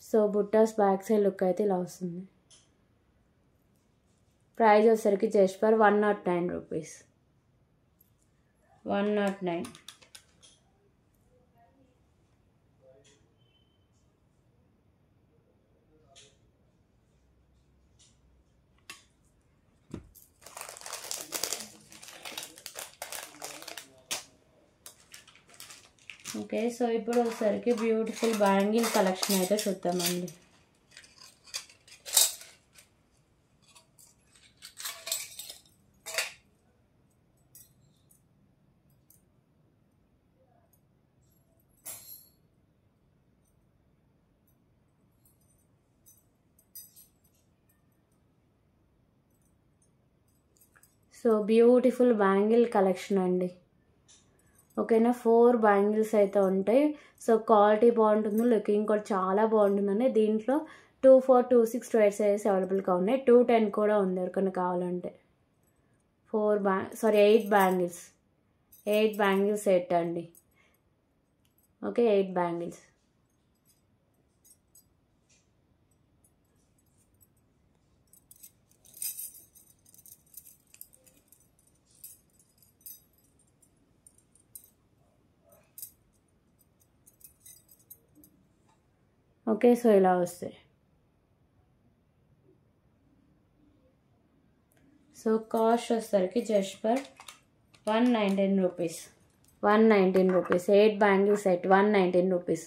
సో బుట్టాస్ బ్యాక్ సైడ్ లుక్ అయితే ఇలా వస్తుంది. ప్రైస్ వచ్చేసరికి just for 109 rupees. 109. Okay. So ఇప్పుడు ఒకసారికి బ్యూటిఫుల్ బ్యాంగిల్ కలెక్షన్ అయితే చూద్దామండి. సో బ్యూటిఫుల్ బ్యాంగిల్ కలెక్షన్ అండి. ఓకేనా. 4 బ్యాంగిల్స్ అయితే ఉంటాయి. సో క్వాలిటీ బాగుంటుంది, లుకింగ్ కూడా చాలా బాగుంటుందండి. దీంట్లో 2, 4, 2, 6 ట్వైట్స్ అయితే అవైలబుల్గా ఉన్నాయి. 210 కూడా ఉంది ఎవరికైనా కావాలంటే. 8 బ్యాంగిల్స్. 8 బ్యాంగిల్స్ సెట్ అండి. Okay, 8 bangles. ఓకే. సో ఇలా వస్తాయి. సో కాస్ట్ వచ్చేసరికి just for 119 rupees. 119 rupees. 8 bangle set 119 rupees.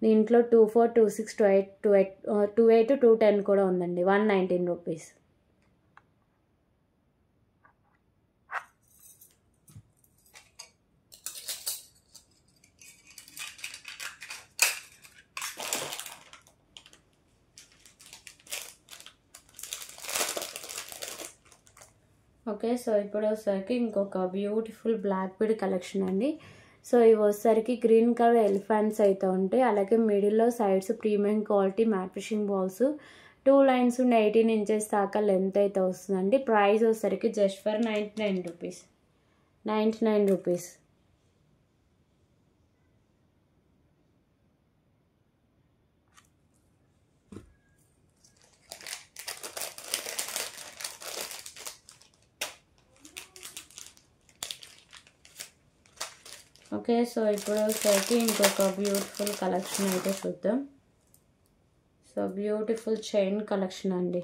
దీంట్లో 2, 4, 2, 6, 2, 8, 2, 8, 210 కూడా ఉందండి. 119 రూపీస్. ఓకే. సో ఇప్పుడు వచ్చేసరికి ఇంకొక బ్యూటిఫుల్ బ్లాక్ బీడ్ కలెక్షన్ అండి. సో ఇవి వచ్చేసరికి గ్రీన్ కలర్ ఎలిఫెంట్స్ అయితే ఉంటాయి. అలాగే మిడిల్లో sides premium quality matte finishing balls 2 lines ఉండి 18 ఇంచెస్ దాకా లెంత్ అయితే వస్తుందండి. ప్రైస్ వచ్చేసరికి just for 99 rupees. 99 rupees. Okay. So ఇప్పుడు వచ్చేసరికి ఇంకొక బ్యూటిఫుల్ కలెక్షన్ అయితే చూద్దాం. సో బ్యూటిఫుల్ చైన్ కలెక్షన్ అండి.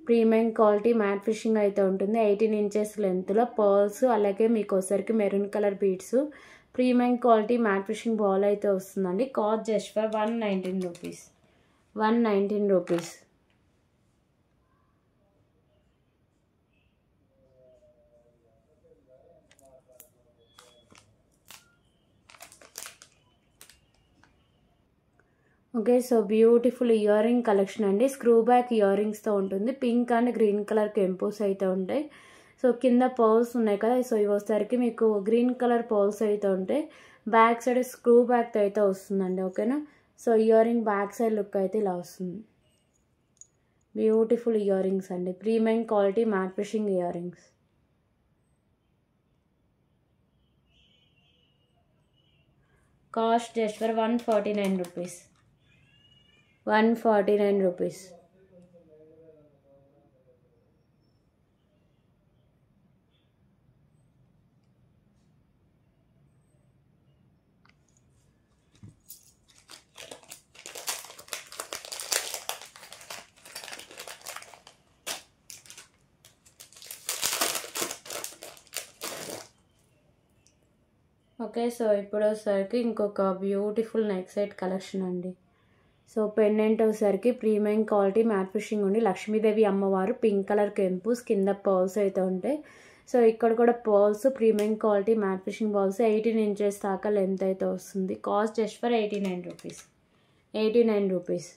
ప్రీమియం క్వాలిటీ మ్యాట్ ఫినిషింగ్ అయితే ఉంటుంది. 18 ఇంచెస్ లెంత్లో పర్ల్స్, అలాగే మీకు వచ్చేసరికి maroon colour beads, premium quality matte finishing ball అయితే వస్తుందండి. Cost just for 119 rupees. 119 rupees. Okay. So beautiful ear ring collection అండి. స్క్రూ బ్యాక్ ఇయర్ రింగ్స్తో ఉంటుంది. పింక్ అండ్ గ్రీన్ కలర్ కెంపోస్ అయితే ఉంటాయి. సో కింద పర్ల్స్ ఉన్నాయి కదా, సో ఇవి వచ్చేసరికి మీకు గ్రీన్ కలర్ పర్ల్స్ అయితే ఉంటాయి. బ్యాక్ సైడ్ స్క్రూ బ్యాక్ అయితే వస్తుందండి. ఓకేనా. So ear ring back side look అయితే ఇలా వస్తుంది. బ్యూటిఫుల్ ఇయర్ రింగ్స్ అండి. Premium quality matte finishing ear rings. Cost just for 149 rupees. 149 rupees. Okay. So ఇప్పుడు వచ్చేసరికి ఇంకొక బ్యూటిఫుల్ నెక్ సెట్ కలెక్షన్ అండి. సో పెండెంట్ వచ్చేసరికి ప్రీమియం క్వాలిటీ మ్యాట్ ఫినిషింగ్ ఉండి లక్ష్మీదేవి అమ్మవారు పింక్ కలర్ కెంపుస్, కింద పర్ల్స్ అయితే ఉంటాయి. సో ఇక్కడ కూడా pearls premium quality matte finishing balls 18 inches దాకా లెంత్ అయితే వస్తుంది. Cost just for 89 rupees. 89 rupees.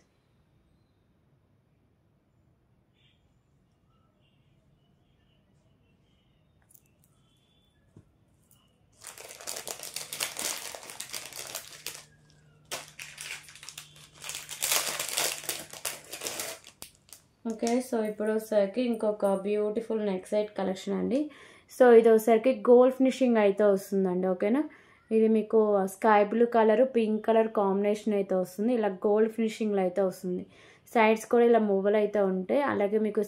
Okay, so ఇప్పుడు వచ్చేసరికి ఇంకొక బ్యూటిఫుల్ నెక్ సెట్ కలెక్షన్ అండి. సో ఇది వచ్చేసరికి గోల్డ్ ఫినిషింగ్ అయితే వస్తుందండి. ఓకేనా, ఇది మీకు sky blue colour pink colour combination అయితే వస్తుంది. ఇలా గోల్డ్ ఫినిషింగ్లో అయితే వస్తుంది. సైడ్స్ కూడా ఇలా మువ్వలు అయితే ఉంటాయి. అలాగే మీకు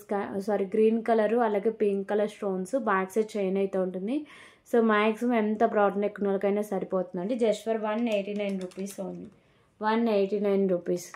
గ్రీన్ కలరు అలాగే pink colour stones, back side chain అయితే ఉంటుంది. సో మ్యాక్సిమం ఎంత బ్రాడ్ నెక్ ఉన్న వాళ్ళకైనా సరిపోతుందండి. Just for 189 rupees only. 189 rupees.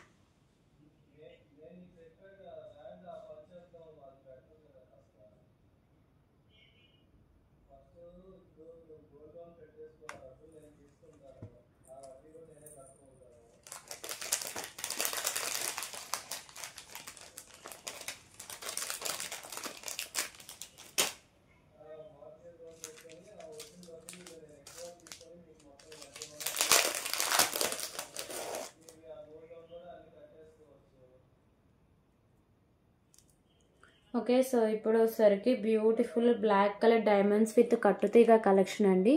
Okay, so ఇప్పుడు వచ్చేసరికి beautiful black colour diamonds with కట్టుతీగ కలెక్షన్ అండి.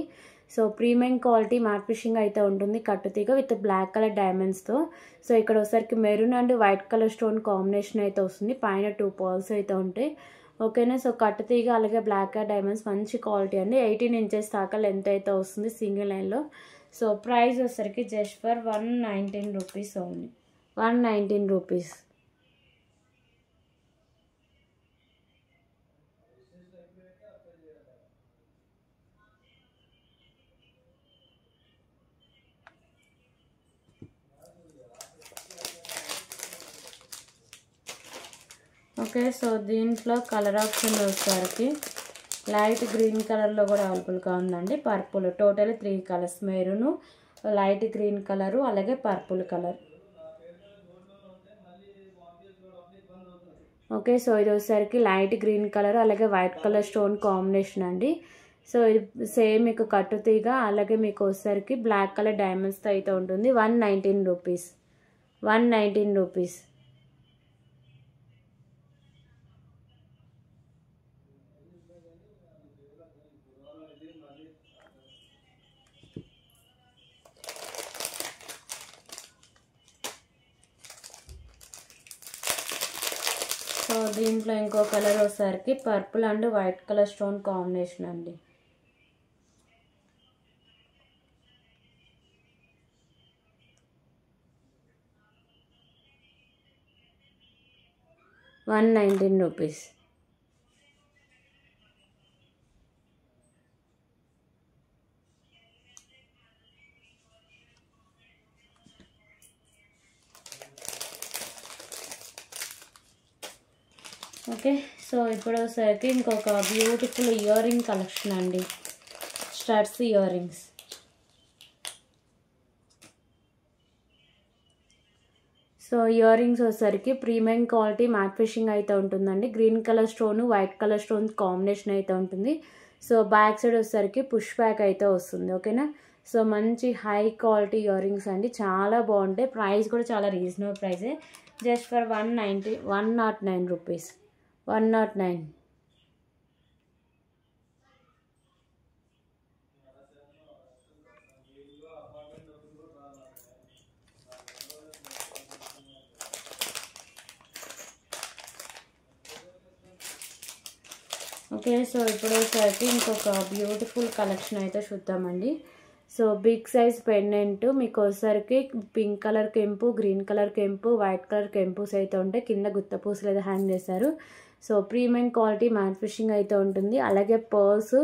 So premium quality matte finishing అయితే ఉంటుంది, కట్టుతీగ విత్ బ్లాక్ కలర్ డైమండ్స్తో. సో ఇక్కడ వచ్చేసరికి maroon and white colour stone combination అయితే వస్తుంది. పైన 2 పర్ల్స్ అయితే ఉంటాయి. ఓకేనా, సో కట్టుతీగ అలాగే బ్లాక్ కలర్ డైమండ్స్ మంచి క్వాలిటీ అండి. 18 ఇంచెస్ దాకా లెంత్ అయితే వస్తుంది సింగిల్ లైన్లో. సో ప్రైస్ వచ్చేసరికి just for 119 rupees only. 119 rupees. Okay, so దీంట్లో కలర్ ఆప్షన్ వచ్చేసరికి లైట్ గ్రీన్ కలర్లో కూడా అవైలబుల్గా ఉందండి. Purple, total 3 colours, maroon, light green colour అలాగే పర్పుల్ కలర్. ఓకే, సో ఇది వచ్చేసరికి లైట్ గ్రీన్ కలర్ అలాగే వైట్ కలర్ స్టోన్ కాంబినేషన్ అండి. సో ఇది సేమ్ మీకు కట్టుతీగ అలాగే మీకు వచ్చేసరికి బ్లాక్ కలర్ డైమండ్స్తో అయితే ఉంటుంది. 119 రూపీస్. 119 రూపీస్. సో దీంట్లో ఇంకో కలర్ వచ్చేసరికి purple and white colour stone combination అండి. ₹119. ఓకే, సో ఇప్పుడు వచ్చేసరికి ఇంకొక బ్యూటిఫుల్ ఇయర్ రింగ్ కలెక్షన్ అండి. Studs ear rings. So ear rings వచ్చేసరికి ప్రీమియం క్వాలిటీ మ్యాట్ ఫిషింగ్ అయితే ఉంటుందండి. Green colour stone white colour stone combination అయితే ఉంటుంది. సో బ్యాక్ సైడ్ వచ్చేసరికి పుష్ బ్యాక్ అయితే వస్తుంది. ఓకేనా, సో మంచి హై క్వాలిటీ ఇయర్ రింగ్స్ అండి, చాలా బాగుంటాయి. ప్రైస్ కూడా చాలా రీజనబుల్ ప్రైసే. Just for 109 rupees. 109. Okay, so ఇప్పుడు వచ్చేసరికి ఇంకొక బ్యూటిఫుల్ కలెక్షన్ అయితే చూద్దామండి. సో బిగ్ సైజ్ పెండెంట్ మీకు వచ్చేసరికి పింక్ కలర్ కెంపు, గ్రీన్ కలర్ కెంపు, వైట్ కలర్ కెంపుస్ అయితే ఉంటాయి. కింద గుత్త పూసలు అయితే హ్యాంగ్ చేశారు. So premium quality matte finishing అయితే ఉంటుంది. అలాగే పర్ల్స్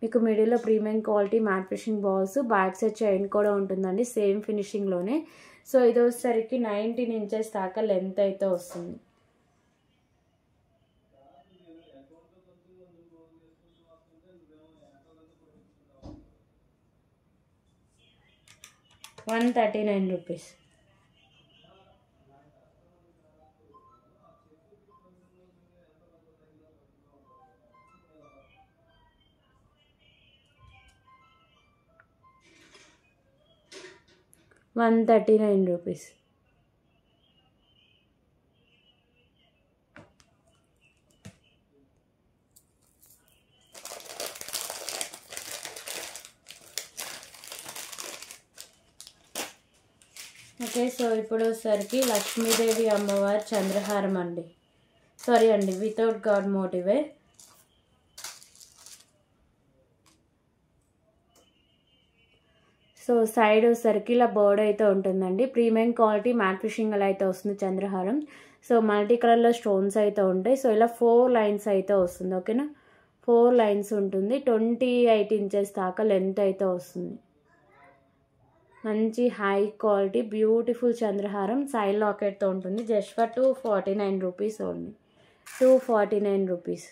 మీకు మిడిల్లో premium quality matte fishing balls, back side chain కూడా ఉంటుందండి సేమ్ ఫినిషింగ్లోనే. సో ఇది వచ్చేసరికి 19 ఇంచెస్ దాకా లెంత్ అయితే వస్తుంది. ₹139. ₹139. ఓకే, సో ఇప్పుడు వచ్చేసరికి లక్ష్మీదేవి అమ్మవారి చంద్రహారం అండి. సో సారీ అండి, వితౌట్ గాడ్ మోటివే. సో సైడ్ సర్కిల్ బోర్డ్ అయితే ఉంటుందండి. ప్రీమియం క్వాలిటీ మ్యాట్ ఫినిషింగ్ అలా అయితే వస్తుంది చంద్రహారం. సో మల్టీ కలర్లో స్టోన్స్ అయితే ఉంటాయి. సో ఇలా 4 లైన్స్ అయితే వస్తుంది. ఓకేనా, 4 లైన్స్ ఉంటుంది. 28 ఇంచెస్ దాకా లెంత్ అయితే వస్తుంది. మంచి హై క్వాలిటీ బ్యూటిఫుల్ చంద్రహారం సైడ్ లాకెట్తో ఉంటుంది. Just for 249 rupees only. 249 rupees.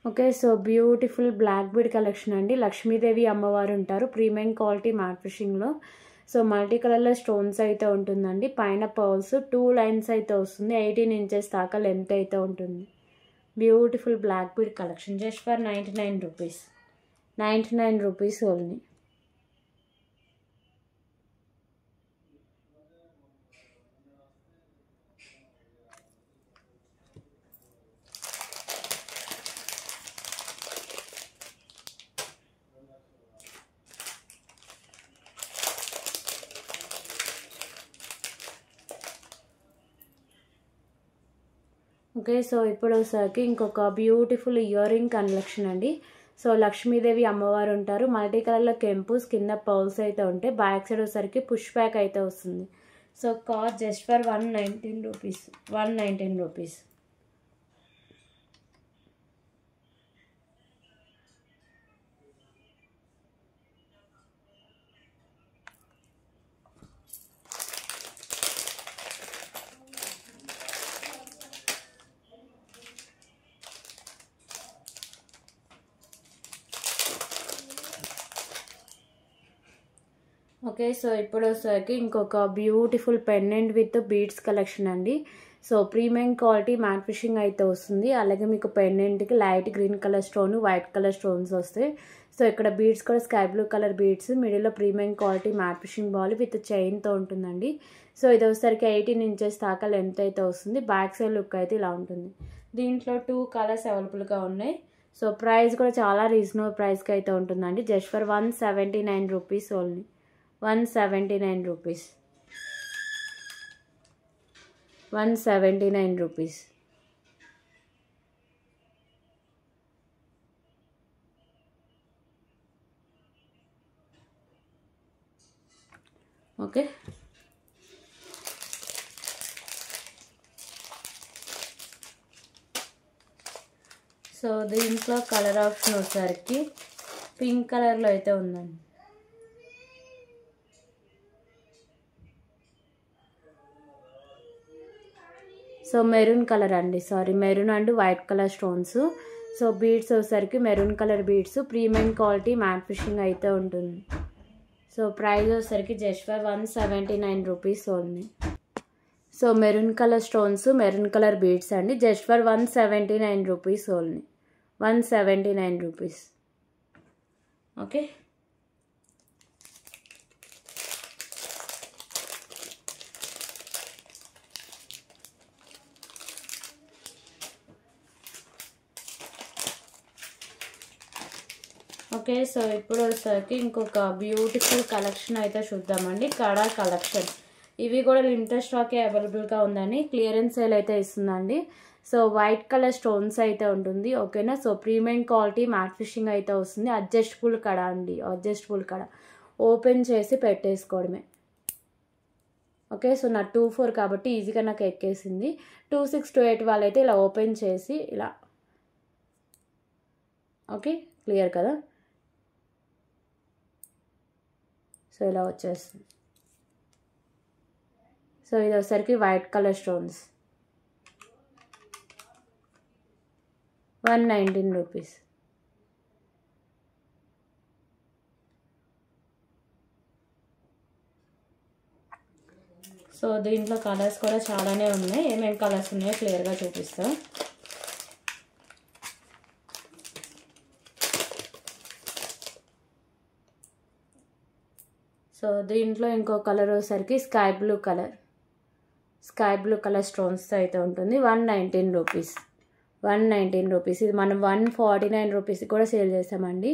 Okay, so beautiful black bead collection అండి. లక్ష్మీదేవి అమ్మవారు ఉంటారు. ప్రీమియం క్వాలిటీ మ్యాట్ ఫినిషింగ్లో. సో మల్టీ కలర్లో స్టోన్స్ అయితే ఉంటుందండి. పైన పర్ల్స్ 2 లైన్స్ అయితే వస్తుంది. 18 ఇంచెస్ దాకా లెంత్ అయితే ఉంటుంది. Beautiful black bead collection just for 99 rupees. 99 rupees only. Okay, so ఇప్పుడు వచ్చేసరికి ఇంకొక బ్యూటిఫుల్ ఇయర్ రింగ్ కలెక్షన్ అండి. సో లక్ష్మీదేవి అమ్మవారు ఉంటారు. మల్టీ కలర్లో కెంపుస్, కింద పర్ల్స్ అయితే ఉంటాయి. బ్యాక్ సైడ్ వచ్చేసరికి పుష్ బ్యాక్ అయితే వస్తుంది. So cost just for 119 rupees. 119 rupees. Okay, so ఇప్పుడు వచ్చేసరికి ఇంకొక beautiful pendant with beads collection అండి. So premium quality matte finishing అయితే వస్తుంది. అలాగే మీకు పెండెంట్కి light green colour stone, white colour stones వస్తాయి. సో ఇక్కడ బీడ్స్ కూడా స్కై బ్లూ కలర్ బీడ్స్, మిడిల్లో premium quality matte finishing ball with చైన్తో ఉంటుందండి. సో ఇది వచ్చేసరికి 18 ఇంచెస్ దాకా లెంత్ అయితే వస్తుంది. బ్యాక్ సైడ్ లుక్ అయితే ఇలా ఉంటుంది. దీంట్లో 2 కలర్స్ అవైలబుల్గా ఉన్నాయి. సో ప్రైస్ కూడా చాలా రీజనబుల్ ప్రైస్కి అయితే ఉంటుందండి. Just for 179 rupees only. 179 rupees. 179 rupees. Okay, so దీంట్లో కలర్ ఆప్షన్ వచ్చేసరికి పింక్ కలర్లో అయితే ఉందండి. సో మెరూన్ కలర్ అండి, sorry maroon and white colour stones. So beads వచ్చేసరికి maroon colour beads. Premium quality matte finishing అయితే ఉంటుంది. సో ప్రైస్ వచ్చేసరికి just for 179 rupees only. So maroon colour stones, maroon colour beads అండి. Just for 179 rupees only. 179 rupees. Okay, okay, so ఇప్పుడు వచ్చేసరికి ఇంకొక beautiful collection అయితే చూద్దామండి. కడా కలెక్షన్. ఇవి కూడా లిమిటెడ్ స్టాకే అవైలబుల్గా ఉందని క్లియరెన్స్ సేల్ అయితే ఇస్తుందండి. సో వైట్ కలర్ స్టోన్స్ అయితే ఉంటుంది. ఓకేనా, so premium quality matte finishing అయితే వస్తుంది. అడ్జస్టబుల్ కడ అండి, అడ్జస్టబుల్ కడ. ఓపెన్ చేసి పెట్టేసుకోవడమే. ఓకే, సో నా 24 కాబట్టి ఈజీగా నాకు ఎక్కేసింది. 26, 28 వాళ్ళైతే ఇలా ఓపెన్ చేసి ఇలా. ఓకే, క్లియర్ కదా. సో ఇలా వచ్చేస్తుంది. సో ఇది వచ్చేసరికి white colour stones. 119 rupees. So దీంట్లో కలర్స్ కూడా చాలానే ఉన్నాయి. ఏమేమి కలర్స్ ఉన్నాయో క్లియర్గా చూపిస్తాను. దీంట్లో ఇంకో కలర్ వచ్చేసరికి స్కై బ్లూ కలర్ స్టోన్స్తో అయితే ఉంటుంది. 119 రూపీస్. 119 రూపీస్. ఇది మనం 149 రూపీస్కి కూడా సేల్ చేసామండి.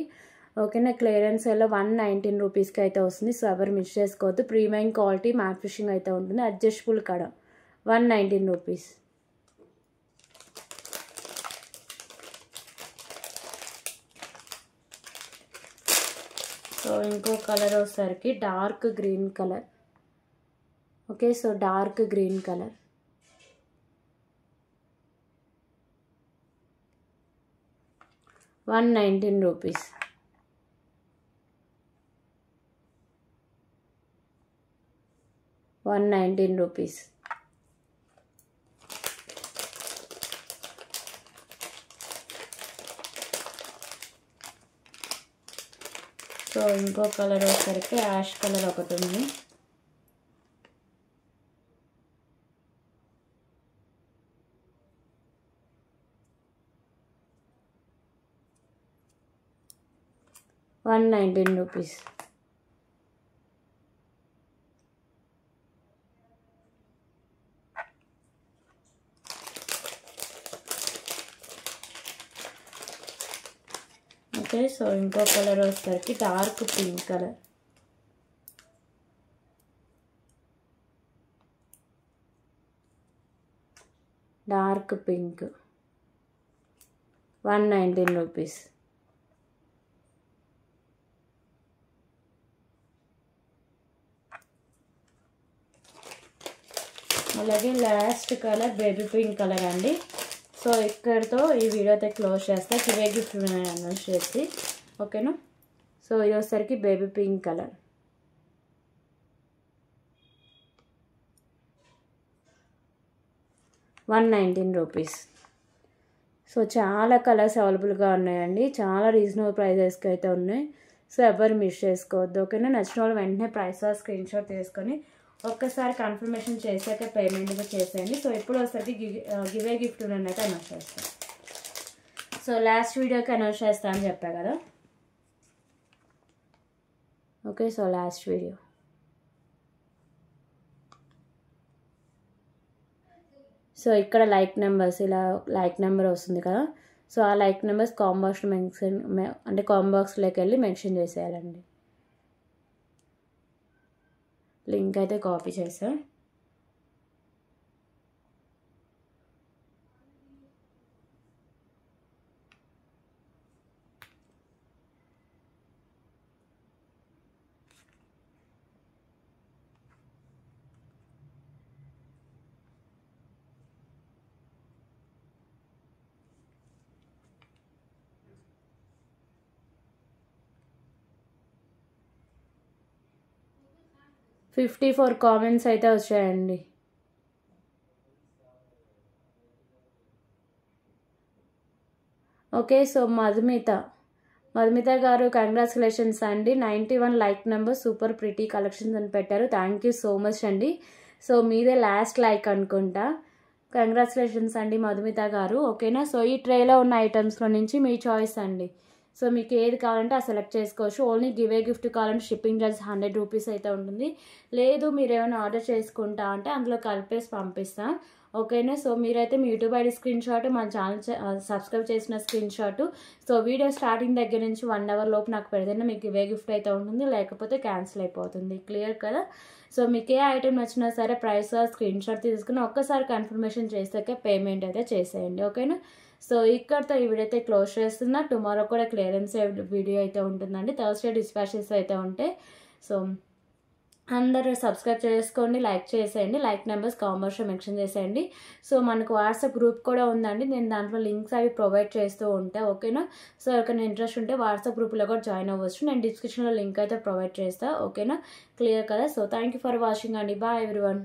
ఓకేనా, క్లియరెన్స్ సేల్లో 119 రూపీస్కి అయితే వస్తుంది. సో ఎవరు మిస్ చేసుకోవద్దు. ప్రీమియం క్వాలిటీ మ్యాట్ ఫిషింగ్ అయితే ఉంటుంది. అడ్జస్టబుల్ కడ 119 రూపీస్. సో ఇంకో కలర్ వచ్చేసరికి dark green colour. Okay, so dark green colour 119 rupees. Rupees. So ఇంకో కలర్ వచ్చేసరికి యాష్ కలర్ ఒకటి ఉంది. $119 రూపీస్. ఓకే, సో ఇంకో కలర్ వచ్చేసరికి dark pink colour. Dark pink 119 rupees. అలాగే last colour baby pink colour అండి. సో ఇక్కడితో ఈ వీడియో అయితే క్లోజ్ చేస్తా. గివే గిఫ్ట్ అనౌన్స్ చేసి, ఓకేనా. సో ఇది వచ్చేసరికి baby pink colour. $119 rupees. So చాలా కలర్స్ అవైలబుల్గా ఉన్నాయండి. చాలా రీజనబుల్ ప్రైజెస్కి అయితే ఉన్నాయి. సో ఎవరు మిస్ చేసుకోవద్దు, ఓకేనా. నచ్చిన వాళ్ళు వెంటనే ప్రైస్ స్క్రీన్ షాట్ తీసుకొని ఒక్కసారి కన్ఫర్మేషన్ చేశాక పేమెంట్ కూడా చేసేయండి. సో ఇప్పుడు ఒకసారి గివే గిఫ్ట్ అయితే అనౌన్స్ చేస్తాను. సో లాస్ట్ వీడియోకి అనౌన్స్ చేస్తా అని చెప్పా కదా. Okay, so last video. So ఇక్కడ లైక్ నెంబర్స్, ఇలా లైక్ నెంబర్ వస్తుంది కదా. సో ఆ లైక్ నెంబర్స్ కాంబాక్స్లోకి వెళ్ళి మెన్షన్ చేసేయాలండి. లింక్ అయితే కాపీ చేసా. $54 కామెంట్స్ అయితే వచ్చాయండి. ఓకే, సో మధుమిత గారు కంగ్రాచులేషన్స్ అండి. 91 like number, super pretty collections అని పెట్టారు. థ్యాంక్ యూ సో మచ్ అండి. సో మీదే లాస్ట్ లైక్ అనుకుంటా. కంగ్రాచులేషన్స్ అండి మధుమిత గారు, ఓకేనా. సో ఈ ట్రేలో ఉన్న ఐటమ్స్లో నుంచి మీ చాయిస్ అండి. సో మీకు ఏది కావాలంటే ఆ సెలెక్ట్ చేసుకోవచ్చు. ఓన్లీ గివే గిఫ్ట్ కావాలంటే షిప్పింగ్ ఛార్జ్ 100 రూపీస్ అయితే ఉంటుంది. లేదు మీరు ఏమైనా ఆర్డర్ చేసుకుంటా అంటే అందులో కలిపేసి పంపిస్తాం, ఓకేనా. సో మీరైతే మీ యూట్యూబ్ ఐడి స్క్రీన్ షాట్, మన ఛానల్ సబ్స్క్రైబ్ చేసిన screen shot, so video starting దగ్గర నుంచి 1 అవర్ లోపు నాకు పెడితేనే మీకు గివే గిఫ్ట్ అయితే ఉంటుంది, లేకపోతే క్యాన్సిల్ అయిపోతుంది. క్లియర్ కదా. సో మీకు ఏ ఐటమ్ నచ్చినా సరే ప్రైస్ స్క్రీన్ షాట్ తీసుకుని ఒక్కసారి కన్ఫర్మేషన్ చేసాక పేమెంట్ అయితే చేసేయండి, ఓకేనా. సో ఇక్కడితో ఈ వీడియో అయితే క్లోజ్ చేస్తున్నా. టుమారో కూడా క్లియరెన్స్ వీడియో అయితే ఉంటుందండి. థర్స్డే డిస్పాచెస్ అయితే ఉంటాయి. సో అందరూ సబ్స్క్రైబ్ చేసుకోండి, లైక్ చేసేయండి. లైక్ నెంబర్స్ కామెంట్స్లో మెన్షన్ చేసేయండి. సో మనకు వాట్సాప్ గ్రూప్ కూడా ఉందండి. నేను దాంట్లో లింక్స్ అవి ప్రొవైడ్ చేస్తూ ఉంటాను, ఓకేనా. సో ఎవరికైనా ఇంట్రెస్ట్ ఉంటే వాట్సాప్ గ్రూప్లో కూడా జాయిన్ అవ్వచ్చు. నేను డిస్క్రిప్షన్లో లింక్ అయితే ప్రొవైడ్ చేస్తాను, ఓకేనా. క్లియర్ కదా. So thank you for watching అండి. Bye everyone.